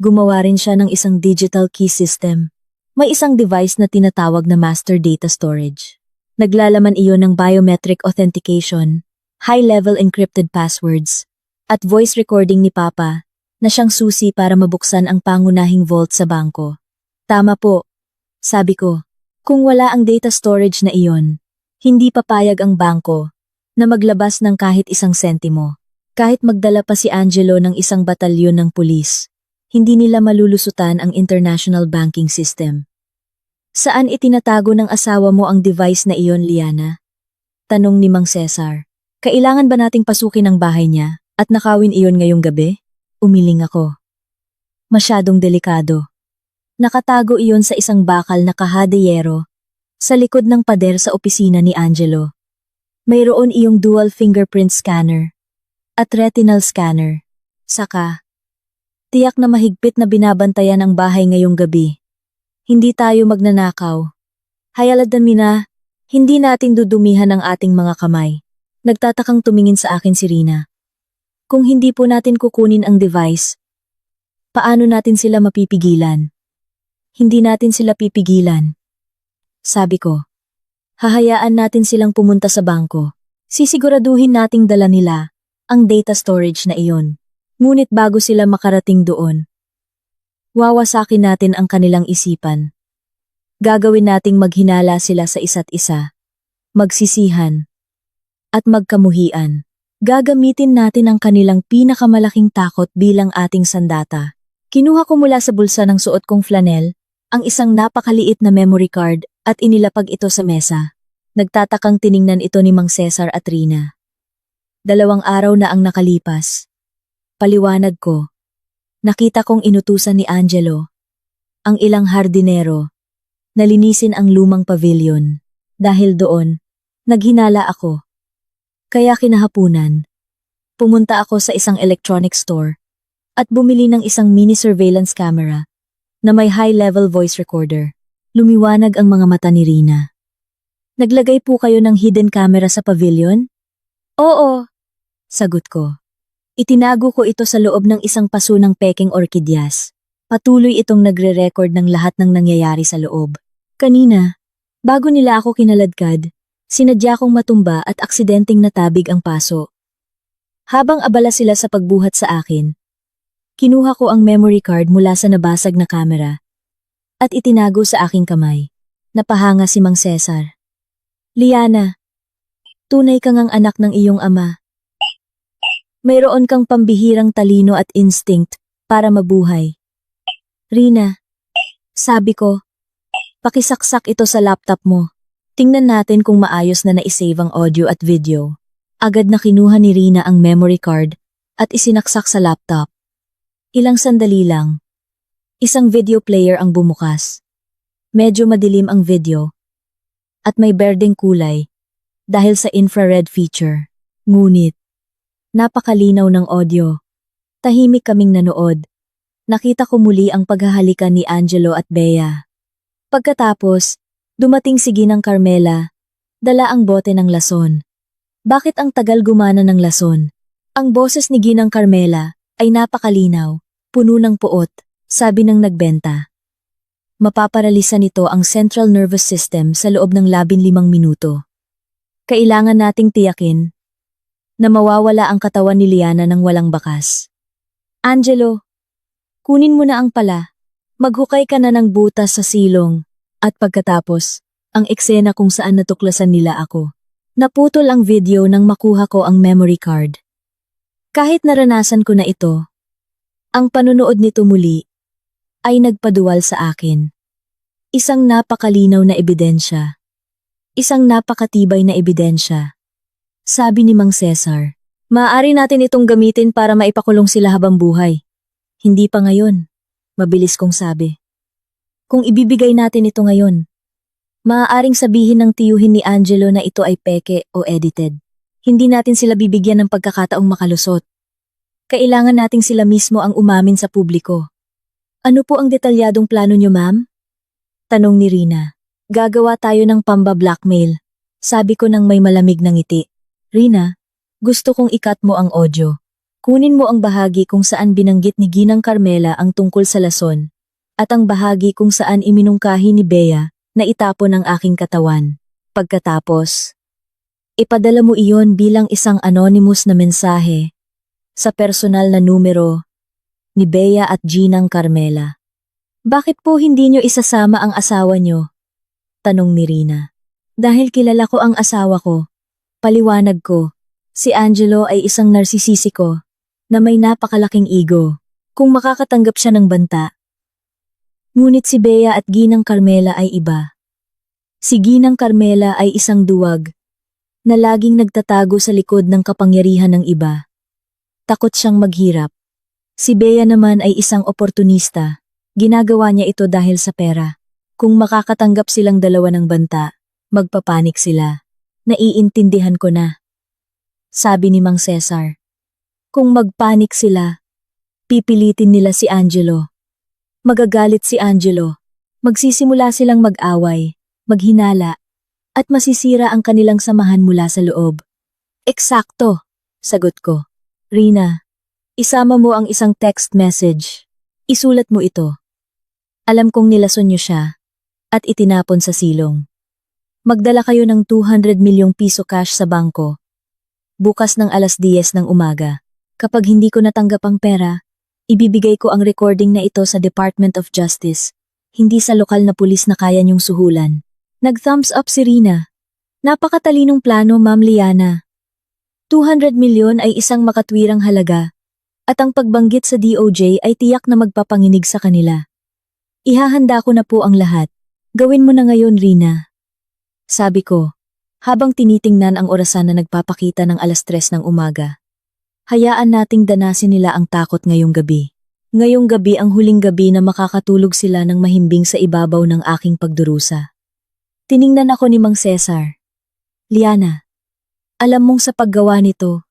Gumawa rin siya ng isang digital key system. May isang device na tinatawag na master data storage. Naglalaman iyon ng biometric authentication, high-level encrypted passwords, at voice recording ni Papa na siyang susi para mabuksan ang pangunahing vault sa bangko. Tama po, sabi ko. Kung wala ang data storage na iyon, hindi papayag ang bangko na maglabas ng kahit isang sentimo. Kahit magdala pa si Angelo ng isang batalyon ng pulis, hindi nila malulusutan ang international banking system. Saan itinatago ng asawa mo ang device na iyon, Liana? Tanong ni Mang Cesar. Kailangan ba nating pasukin ang bahay niya at nakawin iyon ngayong gabi? Umiling ako. Masyadong delikado. Nakatago iyon sa isang bakal na kahadeyero sa likod ng pader sa opisina ni Angelo. Mayroon iyong dual fingerprint scanner at retinal scanner. Saka, tiyak na mahigpit na binabantayan ang bahay ngayong gabi. Hindi tayo magnanakaw. Hayalad na mina, hindi natin dudumihan ang ating mga kamay. Nagtatakang tumingin sa akin si Rina. Kung hindi po natin kukunin ang device, paano natin sila mapipigilan? Hindi natin sila pipigilan. Sabi ko, hahayaan natin silang pumunta sa bangko. Sisiguraduhin nating dala nila ang data storage na iyon. Ngunit bago sila makarating doon, wawasakin natin ang kanilang isipan. Gagawin nating maghinala sila sa isa't isa, magsisihan, at magkamuhian. Gagamitin natin ang kanilang pinakamalaking takot bilang ating sandata. Kinuha ko mula sa bulsa ng suot kong flanel ang isang napakaliit na memory card at inilapag ito sa mesa. Nagtatakang tiningnan ito ni Mang Cesar at Rina. 2 araw na ang nakalipas. Paliwanag ko. Nakita kong inutusan ni Angelo ang ilang hardinero na linisin ang lumang pavilion. Dahil doon, naghinala ako. Kaya kinahapunan, pumunta ako sa isang electronic store at bumili ng isang mini surveillance camera na may high-level voice recorder. Lumiwanag ang mga mata ni Rina. Naglagay po kayo ng hidden camera sa pavilion? Oo, sagot ko. Itinago ko ito sa loob ng isang paso ng peking orkidyas. Patuloy itong nagre-record ng lahat ng nangyayari sa loob. Kanina, bago nila ako kinaladkad, sinadya kong matumba at aksidenteng natabig ang paso. Habang abala sila sa pagbuhat sa akin, kinuha ko ang memory card mula sa nabasag na camera at itinago sa aking kamay. Napahanga si Mang Cesar. Liana, tunay kang ang anak ng iyong ama. Mayroon kang pambihirang talino at instinct para mabuhay. Rina, sabi ko, pakisaksak ito sa laptop mo. Tingnan natin kung maayos na naisave ang audio at video. Agad na kinuha ni Rina ang memory card at isinaksak sa laptop. Ilang sandali lang. Isang video player ang bumukas. Medyo madilim ang video. At may berdeng kulay dahil sa infrared feature. Ngunit, napakalinaw ng audio. Tahimik kaming nanood. Nakita ko muli ang paghahalikan ni Angelo at Bea. Pagkatapos, dumating si Ginang Carmela. Dala ang bote ng lason. Bakit ang tagal gumana ng lason? Ang boses ni Ginang Carmela ay napakalinaw, puno ng puot, sabi ng nagbenta. Mapaparalisa nito ang central nervous system sa loob ng 15 minuto. Kailangan nating tiyakin na mawawala ang katawan ni Liana ng walang bakas. Angelo, kunin mo na ang pala. Maghukay ka na ng butas sa silong. At pagkatapos, ang eksena kung saan natuklasan nila ako. Naputol ang video nang makuha ko ang memory card. Kahit naranasan ko na ito, ang panunood nito muli ay nagpaduwal sa akin. Isang napakalinaw na ebidensya. Isang napakatibay na ebidensya. Sabi ni Mang Cesar, maaari natin itong gamitin para maipakulong sila habang buhay. Hindi pa ngayon, mabilis kong sabi. Kung ibibigay natin ito ngayon, maaaring sabihin ng tiyuhin ni Angelo na ito ay peke o edited. Hindi natin sila bibigyan ng pagkakataong makalusot. Kailangan nating sila mismo ang umamin sa publiko. Ano po ang detalyadong plano niyo, ma'am? Tanong ni Rina. Gagawa tayo ng pamba-blackmail. Sabi ko nang may malamig na ngiti. Rina, gusto kong ikat mo ang audio. Kunin mo ang bahagi kung saan binanggit ni Ginang Carmela ang tungkol sa lason, at ang bahagi kung saan iminungkahi ni Bea na itapon ang aking katawan. Pagkatapos, ipadala mo iyon bilang isang anonymous na mensahe sa personal na numero ni Bea at Ginang Carmela. Bakit po hindi nyo isasama ang asawa nyo? Tanong ni Rina. Dahil kilala ko ang asawa ko. Paliwanag ko, si Angelo ay isang narsisisiko na may napakalaking ego kung makakatanggap siya ng banta. Ngunit si Bea at Ginang Carmela ay iba. Si Ginang Carmela ay isang duwag na laging nagtatago sa likod ng kapangyarihan ng iba. Takot siyang maghirap. Si Bea naman ay isang oportunista. Ginagawa niya ito dahil sa pera. Kung makakatanggap silang dalawa ng banta, magpapanik sila. Naiintindihan ko na. Sabi ni Mang Cesar. Kung magpanik sila, pipilitin nila si Angelo. Magagalit si Angelo. Magsisimula silang mag-away, maghinala, at masisira ang kanilang samahan mula sa loob. Eksakto, sagot ko. Rina, isama mo ang isang text message. Isulat mo ito. Alam kong nilason niyo siya at itinapon sa silong. Magdala kayo ng 200 milyong piso cash sa bangko. Bukas ng 10:00 ng umaga. Kapag hindi ko natanggap ang pera, ibibigay ko ang recording na ito sa Department of Justice, hindi sa lokal na pulis na kaya niyong suhulan. Nag-thumbs up si Rina. Napakatalinong plano, Ma'am Liana. 200 milyon ay isang makatwirang halaga, at ang pagbanggit sa DOJ ay tiyak na magpapanginig sa kanila. Ihahanda ko na po ang lahat. Gawin mo na ngayon, Rina. Sabi ko, habang tinitingnan ang orasan na nagpapakita ng 3:00 ng umaga. Hayaan nating danasin nila ang takot ngayong gabi. Ngayong gabi ang huling gabi na makakatulog sila ng mahimbing sa ibabaw ng aking pagdurusa. Tiningnan ako ni Mang Cesar. Liana, alam mong sa paggawa nito,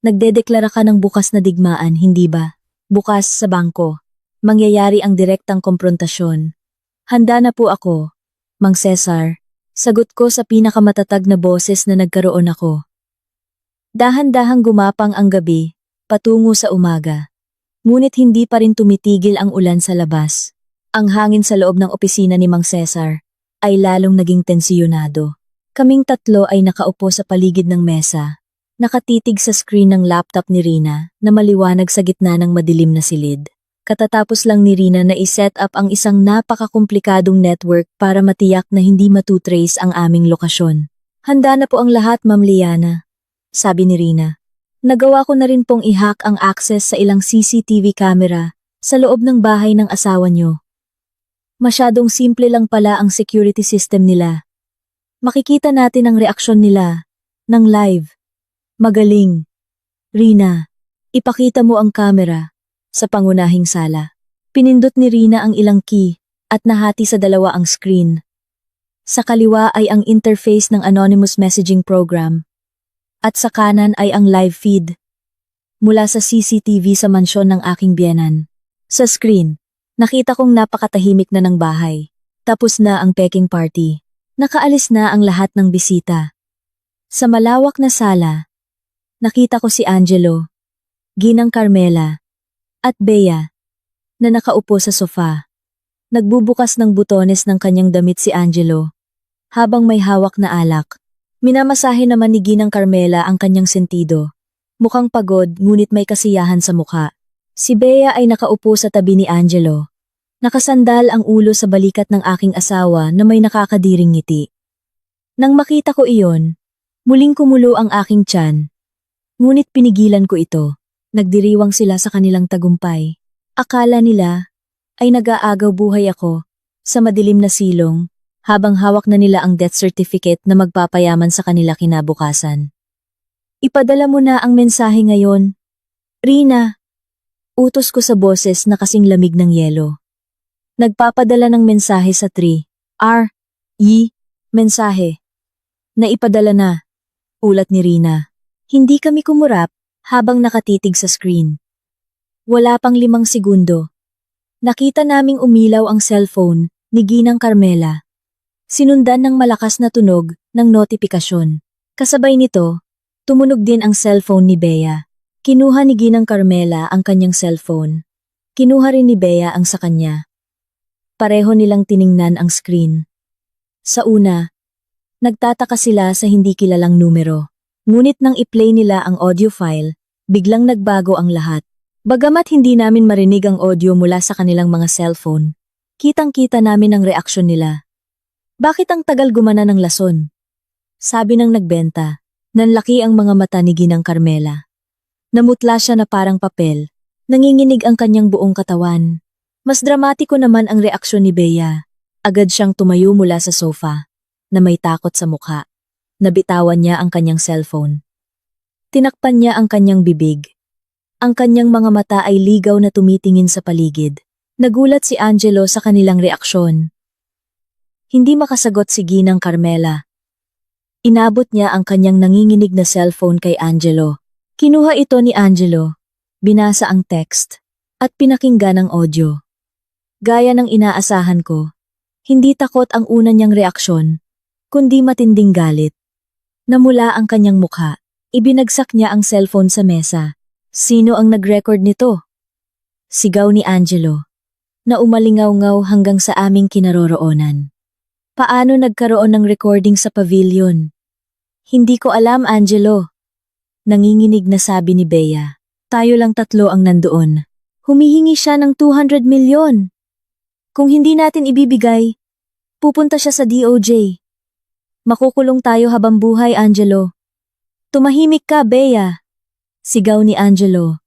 nagdedeklara ka ng bukas na digmaan, hindi ba? Bukas sa bangko. Mangyayari ang direktang komprontasyon. Handa na po ako, Mang Cesar. Sagot ko sa pinakamatatag na boses na nagkaroon ako. Dahan-dahang gumapang ang gabi, patungo sa umaga. Ngunit hindi pa rin tumitigil ang ulan sa labas. Ang hangin sa loob ng opisina ni Mang Cesar ay lalong naging tensiyonado. Kaming tatlo ay nakaupo sa paligid ng mesa, nakatitig sa screen ng laptop ni Rina na maliwanag sa gitna ng madilim na silid. Katatapos lang ni Rina na i-set up ang isang napakakomplikadong network para matiyak na hindi matutrace ang aming lokasyon. Handa na po ang lahat, Ma'am Liana. Sabi ni Rina. Nagawa ko na rin pong i-hack ang access sa ilang CCTV camera sa loob ng bahay ng asawa niyo. Masyadong simple lang pala ang security system nila. Makikita natin ang reaksyon nila ng live. Magaling. Rina, ipakita mo ang camera sa pangunahing sala. Pinindot ni Rina ang ilang key at nahati sa dalawa ang screen. Sa kaliwa ay ang interface ng anonymous messaging program. At sa kanan ay ang live feed mula sa CCTV sa mansyon ng aking biyenan. Sa screen, nakita kong napakatahimik na ng bahay. Tapos na ang peking party. Nakaalis na ang lahat ng bisita. Sa malawak na sala, nakita ko si Angelo, Ginang Carmela, at Bea, na nakaupo sa sofa. Nagbubukas ng butones ng kanyang damit si Angelo, habang may hawak na alak. Minamasahe naman ni Ginang Carmela ang kanyang sentido. Mukhang pagod ngunit may kasiyahan sa mukha. Si Bea ay nakaupo sa tabi ni Angelo. Nakasandal ang ulo sa balikat ng aking asawa na may nakakadiring ngiti. Nang makita ko iyon, muling kumulo ang aking tiyan. Ngunit pinigilan ko ito. Nagdiriwang sila sa kanilang tagumpay. Akala nila ay nag-aagaw buhay ako sa madilim na silong, habang hawak na nila ang death certificate na magpapayaman sa kanila kinabukasan. Ipadala mo na ang mensahe ngayon. Rina, utos ko sa boses na kasing lamig ng yelo. Nagpapadala ng mensahe sa 3, mensahe. Naipadala na, ulat ni Rina. Hindi kami kumurap habang nakatitig sa screen. Wala pang 5 segundo. Nakita naming umilaw ang cellphone ni Ginang Carmela. Sinundan ng malakas na tunog ng notifikasyon. Kasabay nito, tumunog din ang cellphone ni Bea. Kinuha ni Ginang Carmela ang kanyang cellphone. Kinuha rin ni Bea ang sa kanya. Pareho nilang tiningnan ang screen. Sa una, nagtataka sila sa hindi kilalang numero. Ngunit nang i-play nila ang audio file, biglang nagbago ang lahat. Bagamat hindi namin marinig ang audio mula sa kanilang mga cellphone, kitang-kita namin ang reaksyon nila. Bakit ang tagal gumana ng lason? Sabi ng nagbenta. Nanlaki ang mga mata ni Ginang Carmela. Namutla siya na parang papel. Nanginginig ang kanyang buong katawan. Mas dramatiko naman ang reaksyon ni Bea. Agad siyang tumayo mula sa sofa, na may takot sa mukha. Nabitawan niya ang kanyang cellphone. Tinakpan niya ang kanyang bibig. Ang kanyang mga mata ay ligaw na tumitingin sa paligid. Nagulat si Angelo sa kanilang reaksyon. Hindi makasagot si Ginang Carmela. Inabot niya ang kanyang nanginginig na cellphone kay Angelo. Kinuha ito ni Angelo, binasa ang text, at pinakinggan ang audio. Gaya ng inaasahan ko, hindi takot ang una niyang reaksyon, kundi matinding galit. Namula ang kanyang mukha, ibinagsak niya ang cellphone sa mesa. Sino ang nag-record nito? Sigaw ni Angelo, na umalingaw-ngaw hanggang sa aming kinaroroonan. Paano nagkaroon ng recording sa pavilion? Hindi ko alam, Angelo. Nanginginig na sabi ni Bea. Tayo lang tatlo ang nandoon. Humihingi siya ng 200 milyon. Kung hindi natin ibibigay, pupunta siya sa DOJ. Makukulong tayo habang buhay, Angelo. Tumahimik ka, Bea. Sigaw ni Angelo,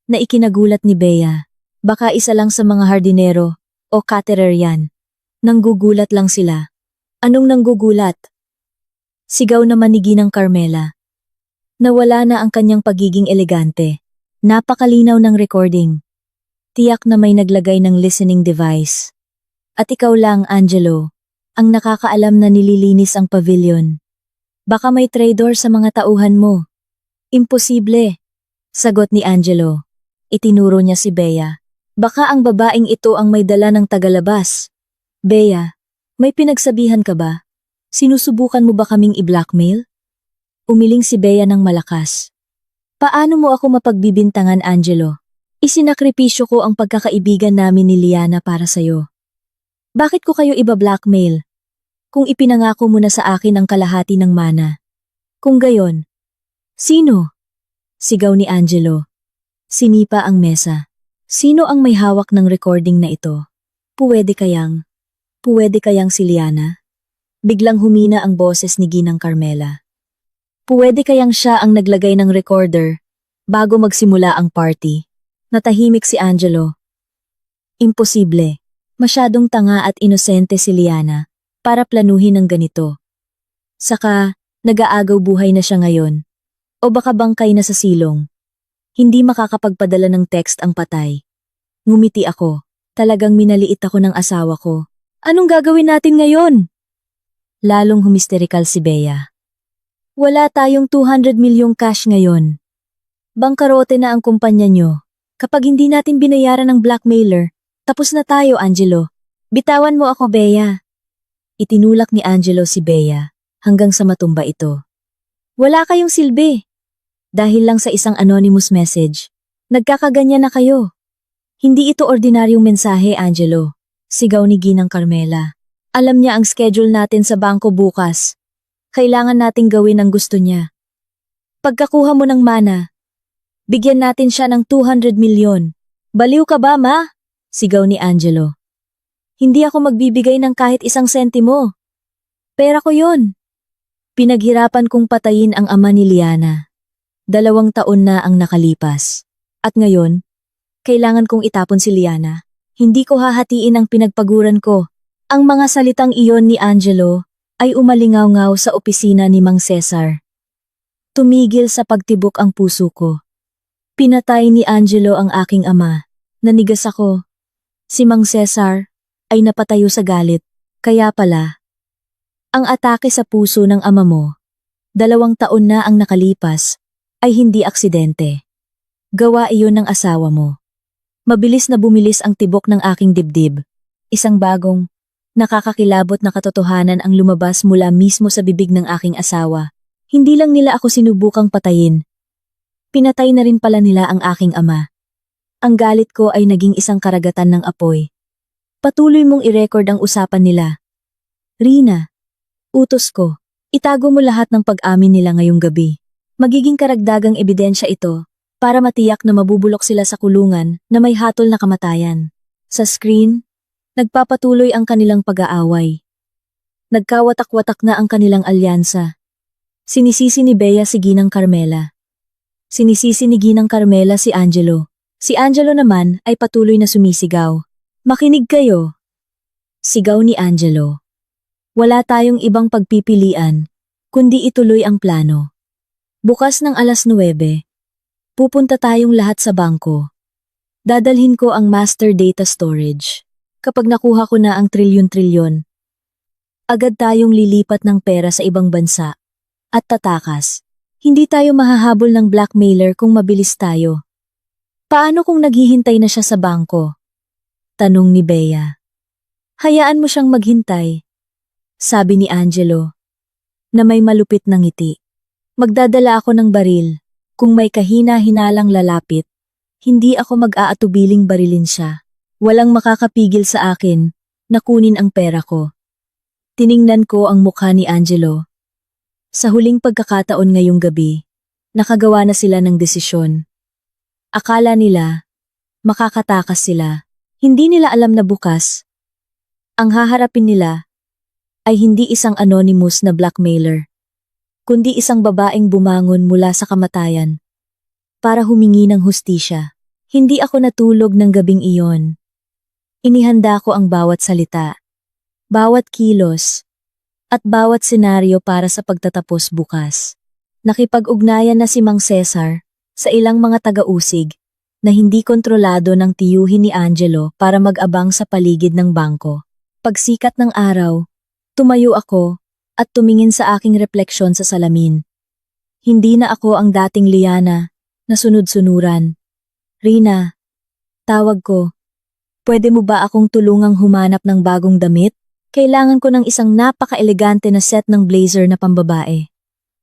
na ikinagulat ni Bea. Baka isa lang sa mga hardinero o caterer yan. Nanggugulat lang sila. Anong nanggugulat? Sigaw naman ni Ginang Carmela. Nawala na ang kanyang pagiging elegante. Napakalinaw ng recording. Tiyak na may naglagay ng listening device. At ikaw lang, Angelo, ang nakakaalam na nililinis ang pavilion. Baka may traitor sa mga tauhan mo. Imposible, sagot ni Angelo. Itinuro niya si Bea. Baka ang babaeng ito ang may dala ng tagalabas. Bea, may pinagsabihan ka ba? Sinusubukan mo ba kaming i-blackmail? Umiling si Bea ng malakas. Paano mo ako mapagbibintangan, Angelo? Isinakripisyo ko ang pagkakaibigan namin ni Liana para sa'yo. Bakit ko kayo iba-blackmail? Kung ipinangako mo na sa akin ang kalahati ng mana. Kung gayon, sino? Sigaw ni Angelo. Sinipa ang mesa. Sino ang may hawak ng recording na ito? Puwede kayang si Liana? Biglang humina ang boses ni Ginang Carmela. Puwede kayang siya ang naglagay ng recorder bago magsimula ang party? Natahimik si Angelo. Imposible. Masyadong tanga at inosente si Liana para planuhin ng ganito. Saka, nag-aagaw buhay na siya ngayon. O baka bangkay na sa silong. Hindi makakapagpadala ng text ang patay. Ngumiti ako. Talagang minaliit ako ng asawa ko. Anong gagawin natin ngayon? Lalong humisterikal si Bea. Wala tayong 200 milyong cash ngayon. Bangkarote na ang kumpanya nyo. Kapag hindi natin binayaran ng blackmailer, tapos na tayo, Angelo. Bitawan mo ako, Bea. Itinulak ni Angelo si Bea hanggang sa matumba ito. Wala kayong silbi. Dahil lang sa isang anonymous message, nagkakaganyan na kayo. Hindi ito ordinaryong mensahe, Angelo. Sigaw ni Ginang Carmela. Alam niya ang schedule natin sa bangko bukas. Kailangan nating gawin ang gusto niya. Pagkakuha mo ng mana, bigyan natin siya ng 200 milyon. Baliw ka ba, ma? Sigaw ni Angelo. Hindi ako magbibigay ng kahit isang sentimo. Pera ko yon. Pinaghirapan kong patayin ang ama ni Liana. 2 taon na ang nakalipas. At ngayon, kailangan kong itapon si Liana. Hindi ko hahatiin ang pinagpaguran ko. Ang mga salitang iyon ni Angelo ay umalingaw-ngaw sa opisina ni Mang Cesar. Tumigil sa pagtibok ang puso ko. Pinatay ni Angelo ang aking ama. Nanigas ako. Si Mang Cesar ay napatayo sa galit. Kaya pala, ang atake sa puso ng ama mo, 2 taon na ang nakalipas, ay hindi aksidente. Gawa iyon ng asawa mo. Mabilis na bumilis ang tibok ng aking dibdib. Isang bagong, nakakakilabot na katotohanan ang lumabas mula mismo sa bibig ng aking asawa. Hindi lang nila ako sinubukang patayin. Pinatay na rin pala nila ang aking ama. Ang galit ko ay naging isang karagatan ng apoy. Patuloy mong i-record ang usapan nila. Rina, utos ko, itago mo lahat ng pag-amin nila ngayong gabi. Magiging karagdagang ebidensya ito para matiyak na mabubulok sila sa kulungan na may hatol na kamatayan. Sa screen, nagpapatuloy ang kanilang pag-aaway. Nagkawatak-watak na ang kanilang alyansa. Sinisisi ni Bea si Ginang Carmela. Sinisisi ni Ginang Carmela si Angelo. Si Angelo naman ay patuloy na sumisigaw. Makinig kayo. Sigaw ni Angelo. Wala tayong ibang pagpipilian, kundi ituloy ang plano. Bukas ng 9:00, pupunta tayong lahat sa bangko. Dadalhin ko ang master data storage. Kapag nakuha ko na ang trilyon-trilyon, agad tayong lilipat ng pera sa ibang bansa. At tatakas. Hindi tayo mahahabol ng blackmailer kung mabilis tayo. Paano kung naghihintay na siya sa bangko? Tanong ni Bea. Hayaan mo siyang maghintay, sabi ni Angelo, na may malupit na ngiti. Magdadala ako ng baril. Kung may kahina-hinalang lalapit, hindi ako mag-aatubiling barilin siya. Walang makakapigil sa akin na kunin ang pera ko. Tiningnan ko ang mukha ni Angelo. Sa huling pagkakataon ngayong gabi, nakagawa na sila ng desisyon. Akala nila, makakatakas sila. Hindi nila alam na bukas, ang haharapin nila ay hindi isang anonymous na blackmailer, kundi isang babaeng bumangon mula sa kamatayan para humingi ng hustisya. Hindi ako natulog ng gabing iyon. Inihanda ko ang bawat salita, bawat kilos, at bawat senaryo para sa pagtatapos bukas. Nakipag-ugnayan na si Mang Cesar sa ilang mga taga-usig na hindi kontrolado ng tiyuhin ni Angelo para mag-abang sa paligid ng bangko. Pagsikat ng araw, tumayo ako at tumingin sa aking refleksyon sa salamin. Hindi na ako ang dating Liana na sunod-sunuran. Rina, tawag ko. Pwede mo ba akong tulungang humanap ng bagong damit? Kailangan ko ng isang napaka-elegante na set ng blazer na pambabae.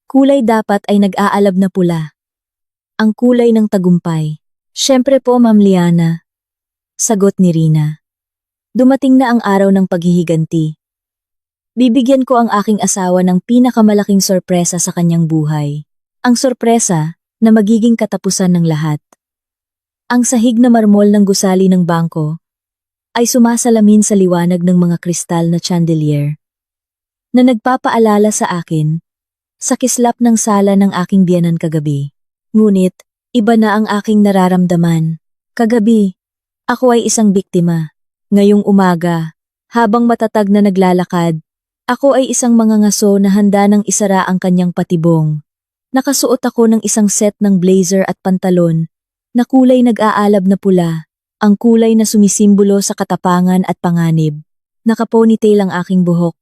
Kulay dapat ay nag-aalab na pula. Ang kulay ng tagumpay. Siyempre po, Ma'am Liana. Sagot ni Rina. Dumating na ang araw ng paghihiganti. Bibigyan ko ang aking asawa ng pinakamalaking sorpresa sa kanyang buhay. Ang sorpresa na magiging katapusan ng lahat. Ang sahig na marmol ng gusali ng bangko ay sumasalamin sa liwanag ng mga kristal na chandelier na nagpapaalala sa akin sa kislap ng sala ng aking biyenan kagabi. Ngunit, iba na ang aking nararamdaman. Kagabi, ako ay isang biktima. Ngayong umaga, habang matatag na naglalakad, ako ay isang mangangaso na handa ng isara ang kanyang patibong. Nakasuot ako ng isang set ng blazer at pantalon na kulay nag-aalab na pula, ang kulay na sumisimbolo sa katapangan at panganib. Nakaponytail ang aking buhok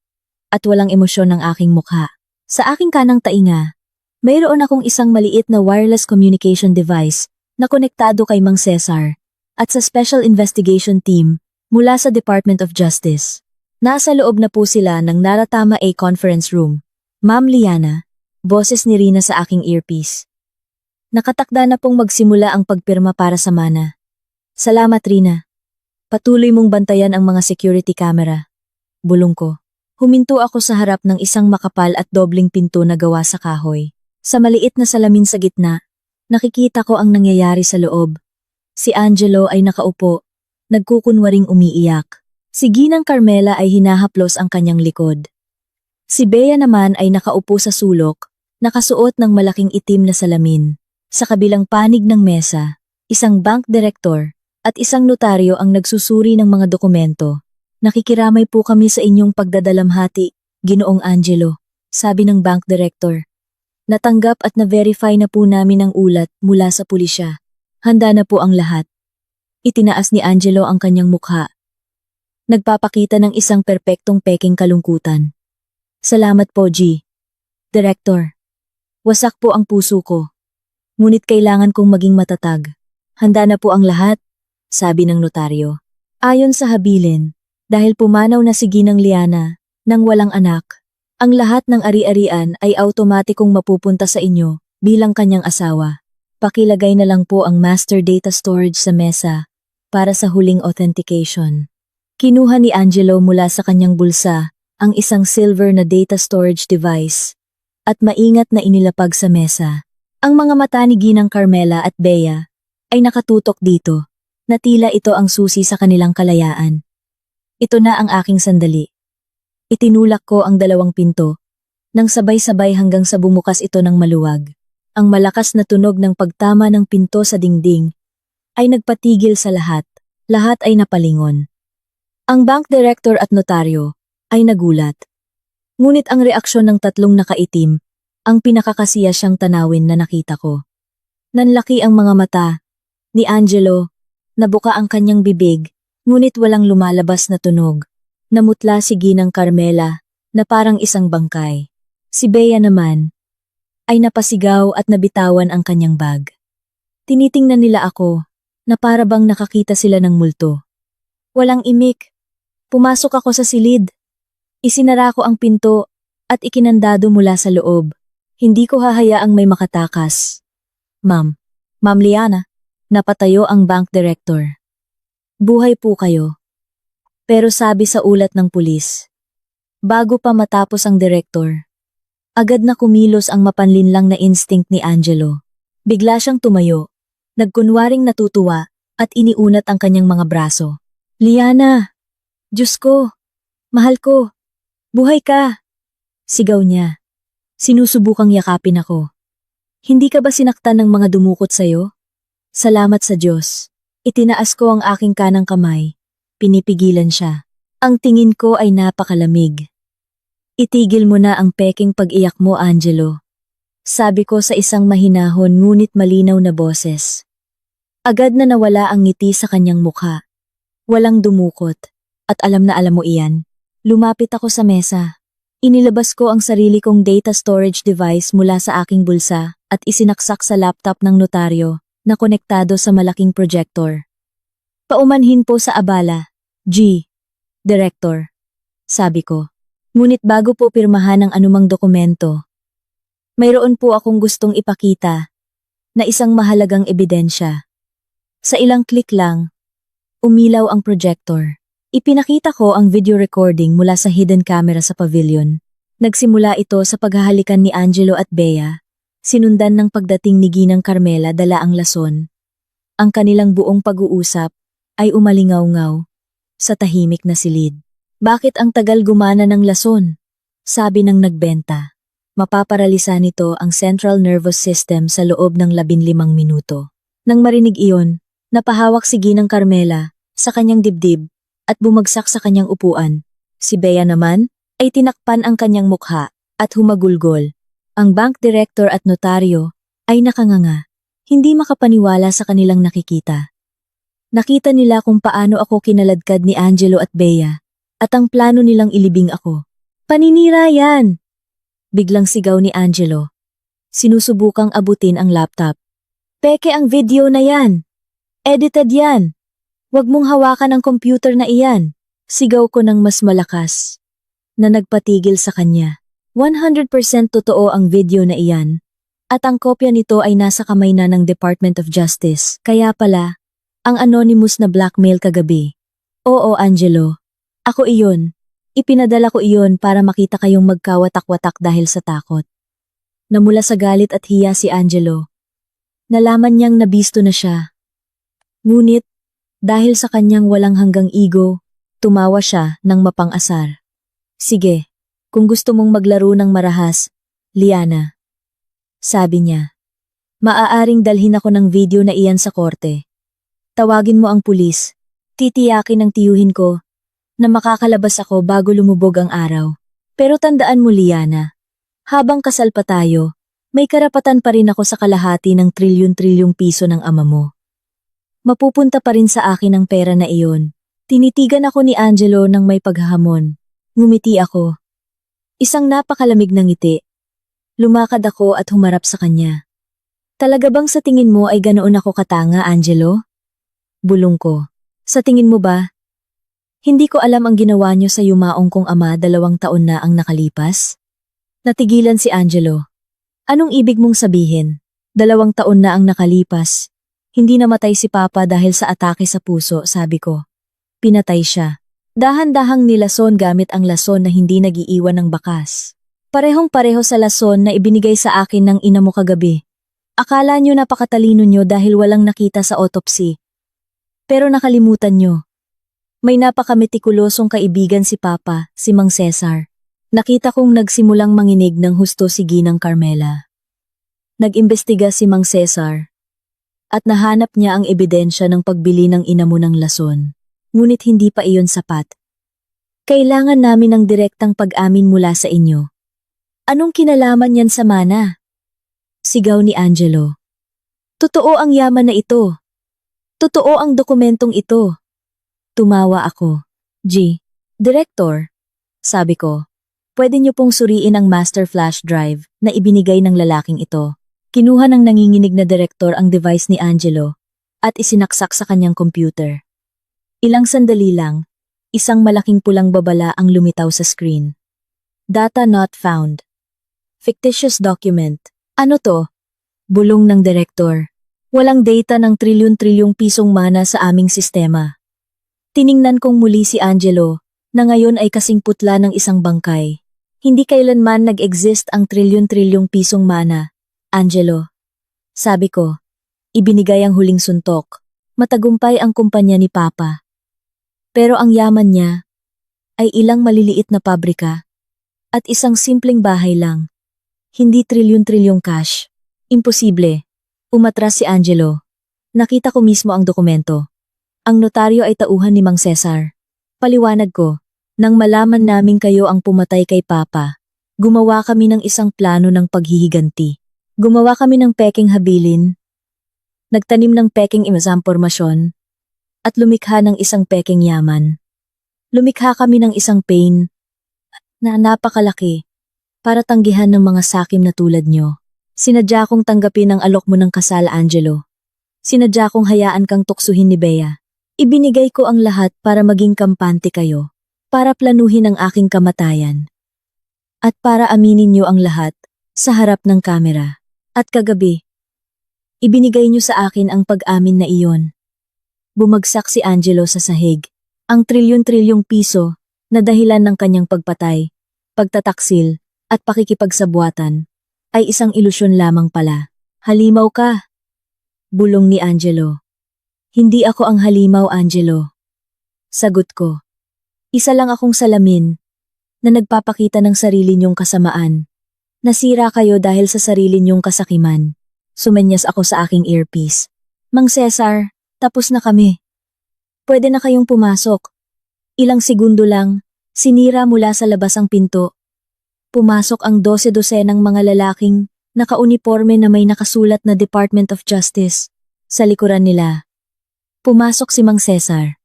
at walang emosyon ang aking mukha. Sa aking kanang tainga, mayroon akong isang maliit na wireless communication device na konektado kay Mang Cesar at sa Special Investigation Team mula sa Department of Justice. Nasa loob na po sila ng Naratama A Conference Room. Ma'am Liana, boses ni Rina sa aking earpiece. Nakatakda na pong magsimula ang pagpirma para sa mana. Salamat, Rina. Patuloy mong bantayan ang mga security camera. Bulong ko. Huminto ako sa harap ng isang makapal at dobling pinto na gawa sa kahoy. Sa maliit na salamin sa gitna, nakikita ko ang nangyayari sa loob. Si Angelo ay nakaupo, nagkukunwaring umiiyak. Si Ginang Carmela ay hinahaplos ang kanyang likod. Si Bea naman ay nakaupo sa sulok, nakasuot ng malaking itim na salamin. Sa kabilang panig ng mesa, isang bank director at isang notaryo ang nagsusuri ng mga dokumento. Nakikiramay po kami sa inyong pagdadalamhati, Ginoong Angelo, sabi ng bank director. Natanggap at na-verify na po namin ang ulat mula sa pulisya. Handa na po ang lahat. Itinaas ni Angelo ang kanyang mukha. Nagpapakita ng isang perpektong peking kalungkutan. Salamat po, G. Director. Wasak po ang puso ko. Ngunit kailangan kong maging matatag. Handa na po ang lahat, sabi ng notaryo. Ayon sa habilin, dahil pumanaw na si Ginang Liana nang walang anak, ang lahat ng ari-arian ay automatikong mapupunta sa inyo bilang kanyang asawa. Pakilagay na lang po ang master data storage sa mesa para sa huling authentication. Kinuha ni Angelo mula sa kanyang bulsa ang isang silver na data storage device at maingat na inilapag sa mesa. Ang mga mata ni Ginang Carmela at Bea ay nakatutok dito, na tila ito ang susi sa kanilang kalayaan. Ito na ang aking sandali. Itinulak ko ang dalawang pinto, nang sabay-sabay hanggang sa bumukas ito ng maluwag. Ang malakas na tunog ng pagtama ng pinto sa dingding ay nagpatigil sa lahat. Lahat ay napalingon. Ang bank director at notaryo ay nagulat. Ngunit ang reaksyon ng tatlong nakaitim, ang pinakakasiya siyang tanawin na nakita ko. Nanlaki ang mga mata ni Angelo, nabuka ang kanyang bibig, ngunit walang lumalabas na tunog. Namutla si Ginang Carmela, na parang isang bangkay. Si Bea naman, ay napasigaw at nabitawan ang kanyang bag. Tinitingnan nila ako, na para bang nakakita sila ng multo. Walang imik. Pumasok ako sa silid. Isinara ko ang pinto at ikinandado mula sa loob. Hindi ko hahayaang may makatakas. Ma'am Liana, napatayo ang bank director. Buhay po kayo. Pero sabi sa ulat ng pulis, bago pa matapos ang direktor, agad na kumilos ang mapanlinlang na instinct ni Angelo. Bigla siyang tumayo, nagkunwaring natutuwa at iniunat ang kanyang mga braso. Liana! Diyos ko! Mahal ko! Buhay ka! Sigaw niya. Sinusubukang yakapin ako. Hindi ka ba sinaktan ng mga dumukot sa'yo? Salamat sa Diyos. Itinaas ko ang aking kanang kamay. Pinipigilan siya. Ang tingin ko ay napakalamig. Itigil mo na ang peking pag-iyak mo, Angelo. Sabi ko sa isang mahinahon ngunit malinaw na boses. Agad na nawala ang ngiti sa kanyang mukha. Walang dumukot. At alam na alam mo iyan. Lumapit ako sa mesa. Inilabas ko ang sarili kong data storage device mula sa aking bulsa at isinaksak sa laptop ng notaryo na konektado sa malaking projector. Paumanhin po sa abala, G. Director, sabi ko. Ngunit bago po pirmahan ang anumang dokumento, mayroon po akong gustong ipakita na isang mahalagang ebidensya. Sa ilang click lang, umilaw ang projector. Ipinakita ko ang video recording mula sa hidden camera sa pavilion. Nagsimula ito sa paghahalikan ni Angelo at Bea, sinundan ng pagdating ni Ginang Carmela dala ang lason. Ang kanilang buong pag-uusap ay umalingaw-ngaw sa tahimik na silid. Bakit ang tagal gumana ng lason? Sabi ng nagbenta. Mapaparalisa nito ang central nervous system sa loob ng 15 minuto. Nang marinig iyon, napahawak si Ginang Carmela sa kanyang dibdib at bumagsak sa kanyang upuan. Si Bea naman ay tinakpan ang kanyang mukha at humagulgol. Ang bank director at notaryo ay nakanganga, hindi makapaniwala sa kanilang nakikita. Nakita nila kung paano ako kinaladkad ni Angelo at Bea at ang plano nilang ilibing ako. Paninira yan! Biglang sigaw ni Angelo. Sinusubukang abutin ang laptop. Peke ang video na yan! Edited yan! Huwag mong hawakan ang computer na iyan. Sigaw ko ng mas malakas, na nagpatigil sa kanya. 100% totoo ang video na iyan, at ang kopya nito ay nasa kamay na ng Department of Justice. Kaya pala, ang anonymous na blackmail kagabi. Oo, Angelo. Ako iyon. Ipinadala ko iyon para makita kayong magkawatak-watak dahil sa takot. Namula sa galit at hiya si Angelo. Nalaman niyang nabisto na siya. Ngunit, dahil sa kanyang walang hanggang ego, tumawa siya ng mapang-asar. Sige, kung gusto mong maglaro ng marahas, Liana. Sabi niya. Maaaring dalhin ako ng video na iyan sa korte. Tawagin mo ang pulis. Titiyakin ng tiyuhin ko na makakalabas ako bago lumubog ang araw. Pero tandaan mo, Liana, habang kasal pa tayo, may karapatan pa rin ako sa kalahati ng trilyon-trilyong piso ng ama mo. Mapupunta pa rin sa akin ang pera na iyon. Tinitigan ako ni Angelo ng may paghahamon. Ngumiti ako. Isang napakalamig ng ngiti. Lumakad ako at humarap sa kanya. Talaga bang sa tingin mo ay ganoon ako katanga, Angelo? Bulong ko. Sa tingin mo ba? Hindi ko alam ang ginawa niyo sa yumaong kong ama 2 taon na ang nakalipas? Natigilan si Angelo. Anong ibig mong sabihin? 2 taon na ang nakalipas. Hindi namatay si Papa dahil sa atake sa puso, sabi ko. Pinatay siya. Dahan-dahang nilason gamit ang lason na hindi nagiiwan ng bakas. Parehong-pareho sa lason na ibinigay sa akin ng ina mo kagabi. Akala nyo napakatalino nyo dahil walang nakita sa autopsy. Pero nakalimutan nyo. May napakametikulusong kaibigan si Papa, si Mang Cesar. Nakita kong nagsimulang manginig ng husto si Ginang Carmela. Nag-imbestiga si Mang Cesar. At nahanap niya ang ebidensya ng pagbili ng ina mo ng lason. Ngunit hindi pa iyon sapat. Kailangan namin ng direktang pag-amin mula sa inyo. Anong kinalaman yan sa mana? Sigaw ni Angelo. Totoo ang yaman na ito. Totoo ang dokumentong ito. Tumawa ako. Director, sabi ko, pwede niyo pong suriin ang master flash drive na ibinigay ng lalaking ito. Kinuha ng nanginginig na direktor ang device ni Angelo at isinaksak sa kanyang computer. Ilang sandali lang, isang malaking pulang babala ang lumitaw sa screen. Data not found. Fictitious document. Ano to? Bulong ng direktor. Walang data ng trilyon-trilyong pisong mana sa aming sistema. Tiningnan kong muli si Angelo, na ngayon ay kasing putla ng isang bangkay. Hindi kailanman nag-exist ang trilyon-trilyong pisong mana, Angelo. Sabi ko, ibinigay ang huling suntok. Matagumpay ang kumpanya ni Papa. Pero ang yaman niya ay ilang maliliit na pabrika at isang simpleng bahay lang. Hindi trilyon-trilyong cash. Imposible. Umatras si Angelo. Nakita ko mismo ang dokumento. Ang notaryo ay tauhan ni Mang Cesar. Paliwanag ko, nang malaman namin kayo ang pumatay kay Papa, gumawa kami ng isang plano ng paghihiganti. Gumawa kami ng peking habilin, nagtanim ng peking impormasyon, at lumikha ng isang peking yaman. Lumikha kami ng isang pain na napakalaki para tanggihan ng mga sakim na tulad nyo. Sinadya kong tanggapin ang alok mo ng kasal, Angelo. Sinadya kong hayaan kang tuksuhin ni Bea. Ibinigay ko ang lahat para maging kampante kayo, para planuhin ang aking kamatayan. At para aminin niyo ang lahat sa harap ng kamera. At kagabi, ibinigay niyo sa akin ang pag-amin na iyon. Bumagsak si Angelo sa sahig. Ang trilyon-trilyong piso na dahilan ng kanyang pagpatay, pagtataksil, at pakikipagsabuatan ay isang ilusyon lamang pala. Halimaw ka, bulong ni Angelo. Hindi ako ang halimaw, Angelo. Sagot ko. Isa lang akong salamin na nagpapakita ng sarili niyong kasamaan. Nasira kayo dahil sa sarili niyong kasakiman. Sumenyas ako sa aking earpiece. Mang Cesar, tapos na kami. Pwede na kayong pumasok. Ilang segundo lang, sinira mula sa labas ang pinto. Pumasok ang 12 ng mga lalaking nakauniforme na may nakasulat na Department of Justice sa likuran nila. Pumasok si Mang Cesar.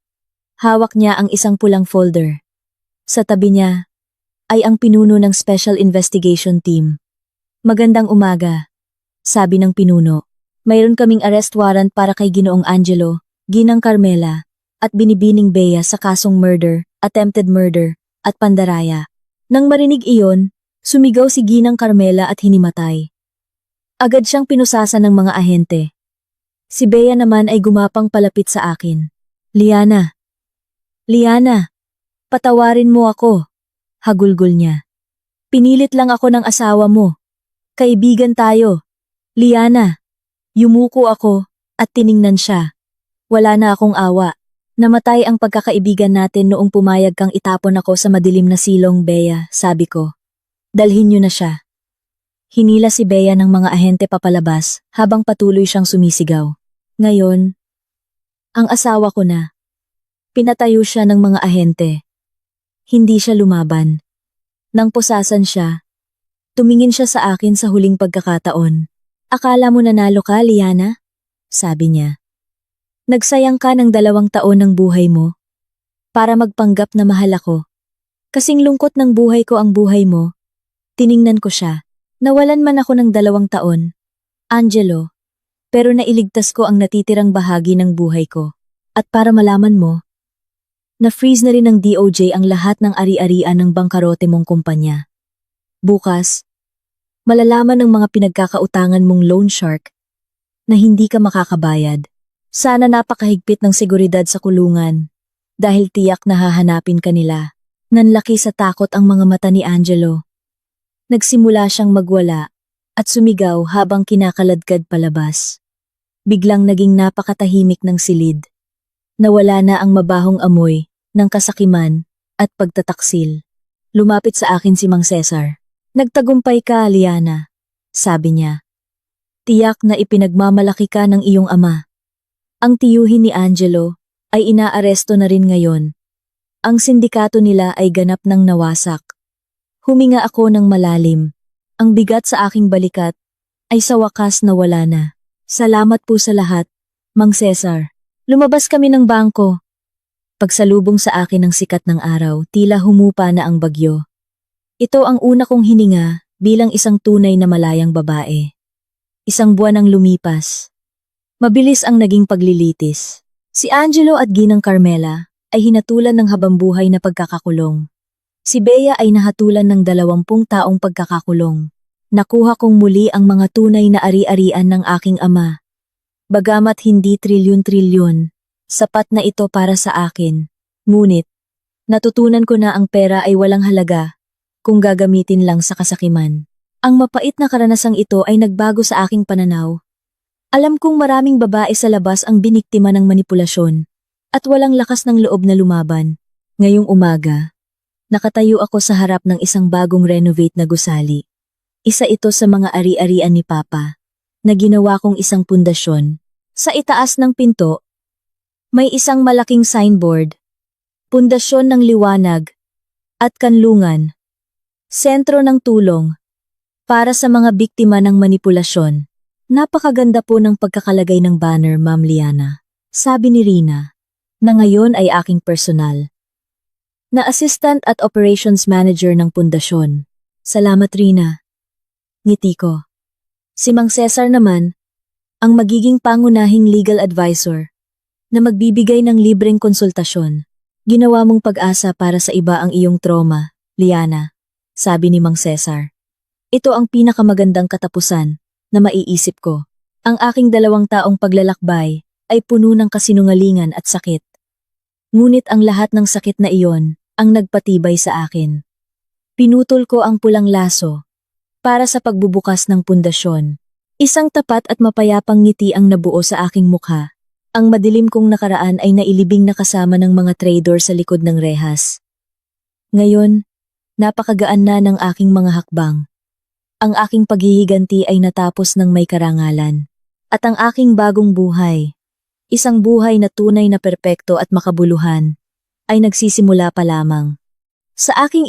Hawak niya ang isang pulang folder. Sa tabi niya ay ang pinuno ng Special Investigation Team. Magandang umaga, sabi ng pinuno. Mayroon kaming arrest warrant para kay Ginoong Angelo, Ginang Carmela, at Binibining Bea sa kasong murder, attempted murder, at pandaraya. Nang marinig iyon, sumigaw si Ginang Carmela at hinimatay. Agad siyang pinusasan ng mga ahente. Si Bea naman ay gumapang palapit sa akin. Liana, patawarin mo ako, hagulgol niya. Pinilit lang ako ng asawa mo. Kaibigan tayo. Liana, yumuko ako at tiningnan siya. Wala na akong awa. Namatay ang pagkakaibigan natin noong pumayag kang itapon ako sa madilim na silong, Bea, sabi ko. Dalhin niyo na siya. Hinila si Bea ng mga ahente papalabas habang patuloy siyang sumisigaw. Ngayon, ang asawa ko na. Pinatayo siya ng mga ahente. Hindi siya lumaban. Nang pusasan siya, tumingin siya sa akin sa huling pagkakataon. Akala mo nanalo ka, Liana? Sabi niya. Nagsayang ka ng 2 taon ng buhay mo para magpanggap na mahal ako. Kasing lungkot ng buhay ko ang buhay mo. Tiningnan ko siya. Nawalan man ako ng 2 taon, Angelo, pero nailigtas ko ang natitirang bahagi ng buhay ko. At para malaman mo, na-freeze na rin ng DOJ ang lahat ng ari-arian ng bangkarote mong kumpanya. Bukas, malalaman ng mga pinagkakautangan mong loan shark na hindi ka makakabayad. Sana napakahigpit ng seguridad sa kulungan dahil tiyak na hahanapin ka nila. Nanlaki sa takot ang mga mata ni Angelo. Nagsimula siyang magwala at sumigaw habang kinakaladkad palabas. Biglang naging napakatahimik ng silid. Nawala na ang mabahong amoy ng kasakiman at pagtataksil. Lumapit sa akin si Mang Cesar. Nagtagumpay ka, Liana, sabi niya. Tiyak na ipinagmamalaki ka ng iyong ama. Ang tiyuhin ni Angelo ay inaaresto na rin ngayon. Ang sindikato nila ay ganap ng nawasak. Huminga ako ng malalim. Ang bigat sa aking balikat ay sa wakas nawala na. Salamat po sa lahat, Mang Cesar. Lumabas kami ng bangko. Pagsalubong sa akin ng sikat ng araw, tila humupa na ang bagyo. Ito ang una kong hininga bilang isang tunay na malayang babae. Isang buwan ang lumipas. Mabilis ang naging paglilitis. Si Angelo at Ginang Carmela ay hinatulan ng habambuhay na pagkakakulong. Si Bea ay nahatulan ng 20 taong pagkakakulong. Nakuha kong muli ang mga tunay na ari-arian ng aking ama. Bagamat hindi trilyon-trilyon, sapat na ito para sa akin. Ngunit, natutunan ko na ang pera ay walang halaga kung gagamitin lang sa kasakiman. Ang mapait na karanasang ito ay nagbago sa aking pananaw. Alam kong maraming babae sa labas ang biniktima ng manipulasyon at walang lakas ng loob na lumaban. Ngayong umaga, nakatayo ako sa harap ng isang bagong renovate na gusali. Isa ito sa mga ari-arian ni Papa na ginawa kong isang pundasyon. Sa itaas ng pinto, may isang malaking signboard, Pundasyon ng Liwanag at Kanlungan, Sentro ng Tulong para sa mga biktima ng manipulasyon. Napakaganda po ng pagkakalagay ng banner, Ma'am Liana. Sabi ni Rina, na ngayon ay aking personal na assistant at operations manager ng pundasyon. Salamat, Rina. Ngiti ko. Si Mang Cesar naman, ang magiging pangunahing legal advisor na magbibigay ng libreng konsultasyon. Ginawa mong pag-asa para sa iba ang iyong trauma, Liana, sabi ni Mang Cesar. Ito ang pinakamagandang katapusan na maiisip ko. Ang aking 2 taong paglalakbay ay puno ng kasinungalingan at sakit. Ngunit ang lahat ng sakit na iyon ang nagpatibay sa akin. Pinutol ko ang pulang laso para sa pagbubukas ng pundasyon. Isang tapat at mapayapang ngiti ang nabuo sa aking mukha. Ang madilim kong nakaraan ay nailibing na kasama ng mga traidor sa likod ng rehas. Ngayon, napakagaan na ng aking mga hakbang. Ang aking paghihiganti ay natapos ng may karangalan. At ang aking bagong buhay, isang buhay na tunay na perpekto at makabuluhan, ay nagsisimula pa lamang. Sa aking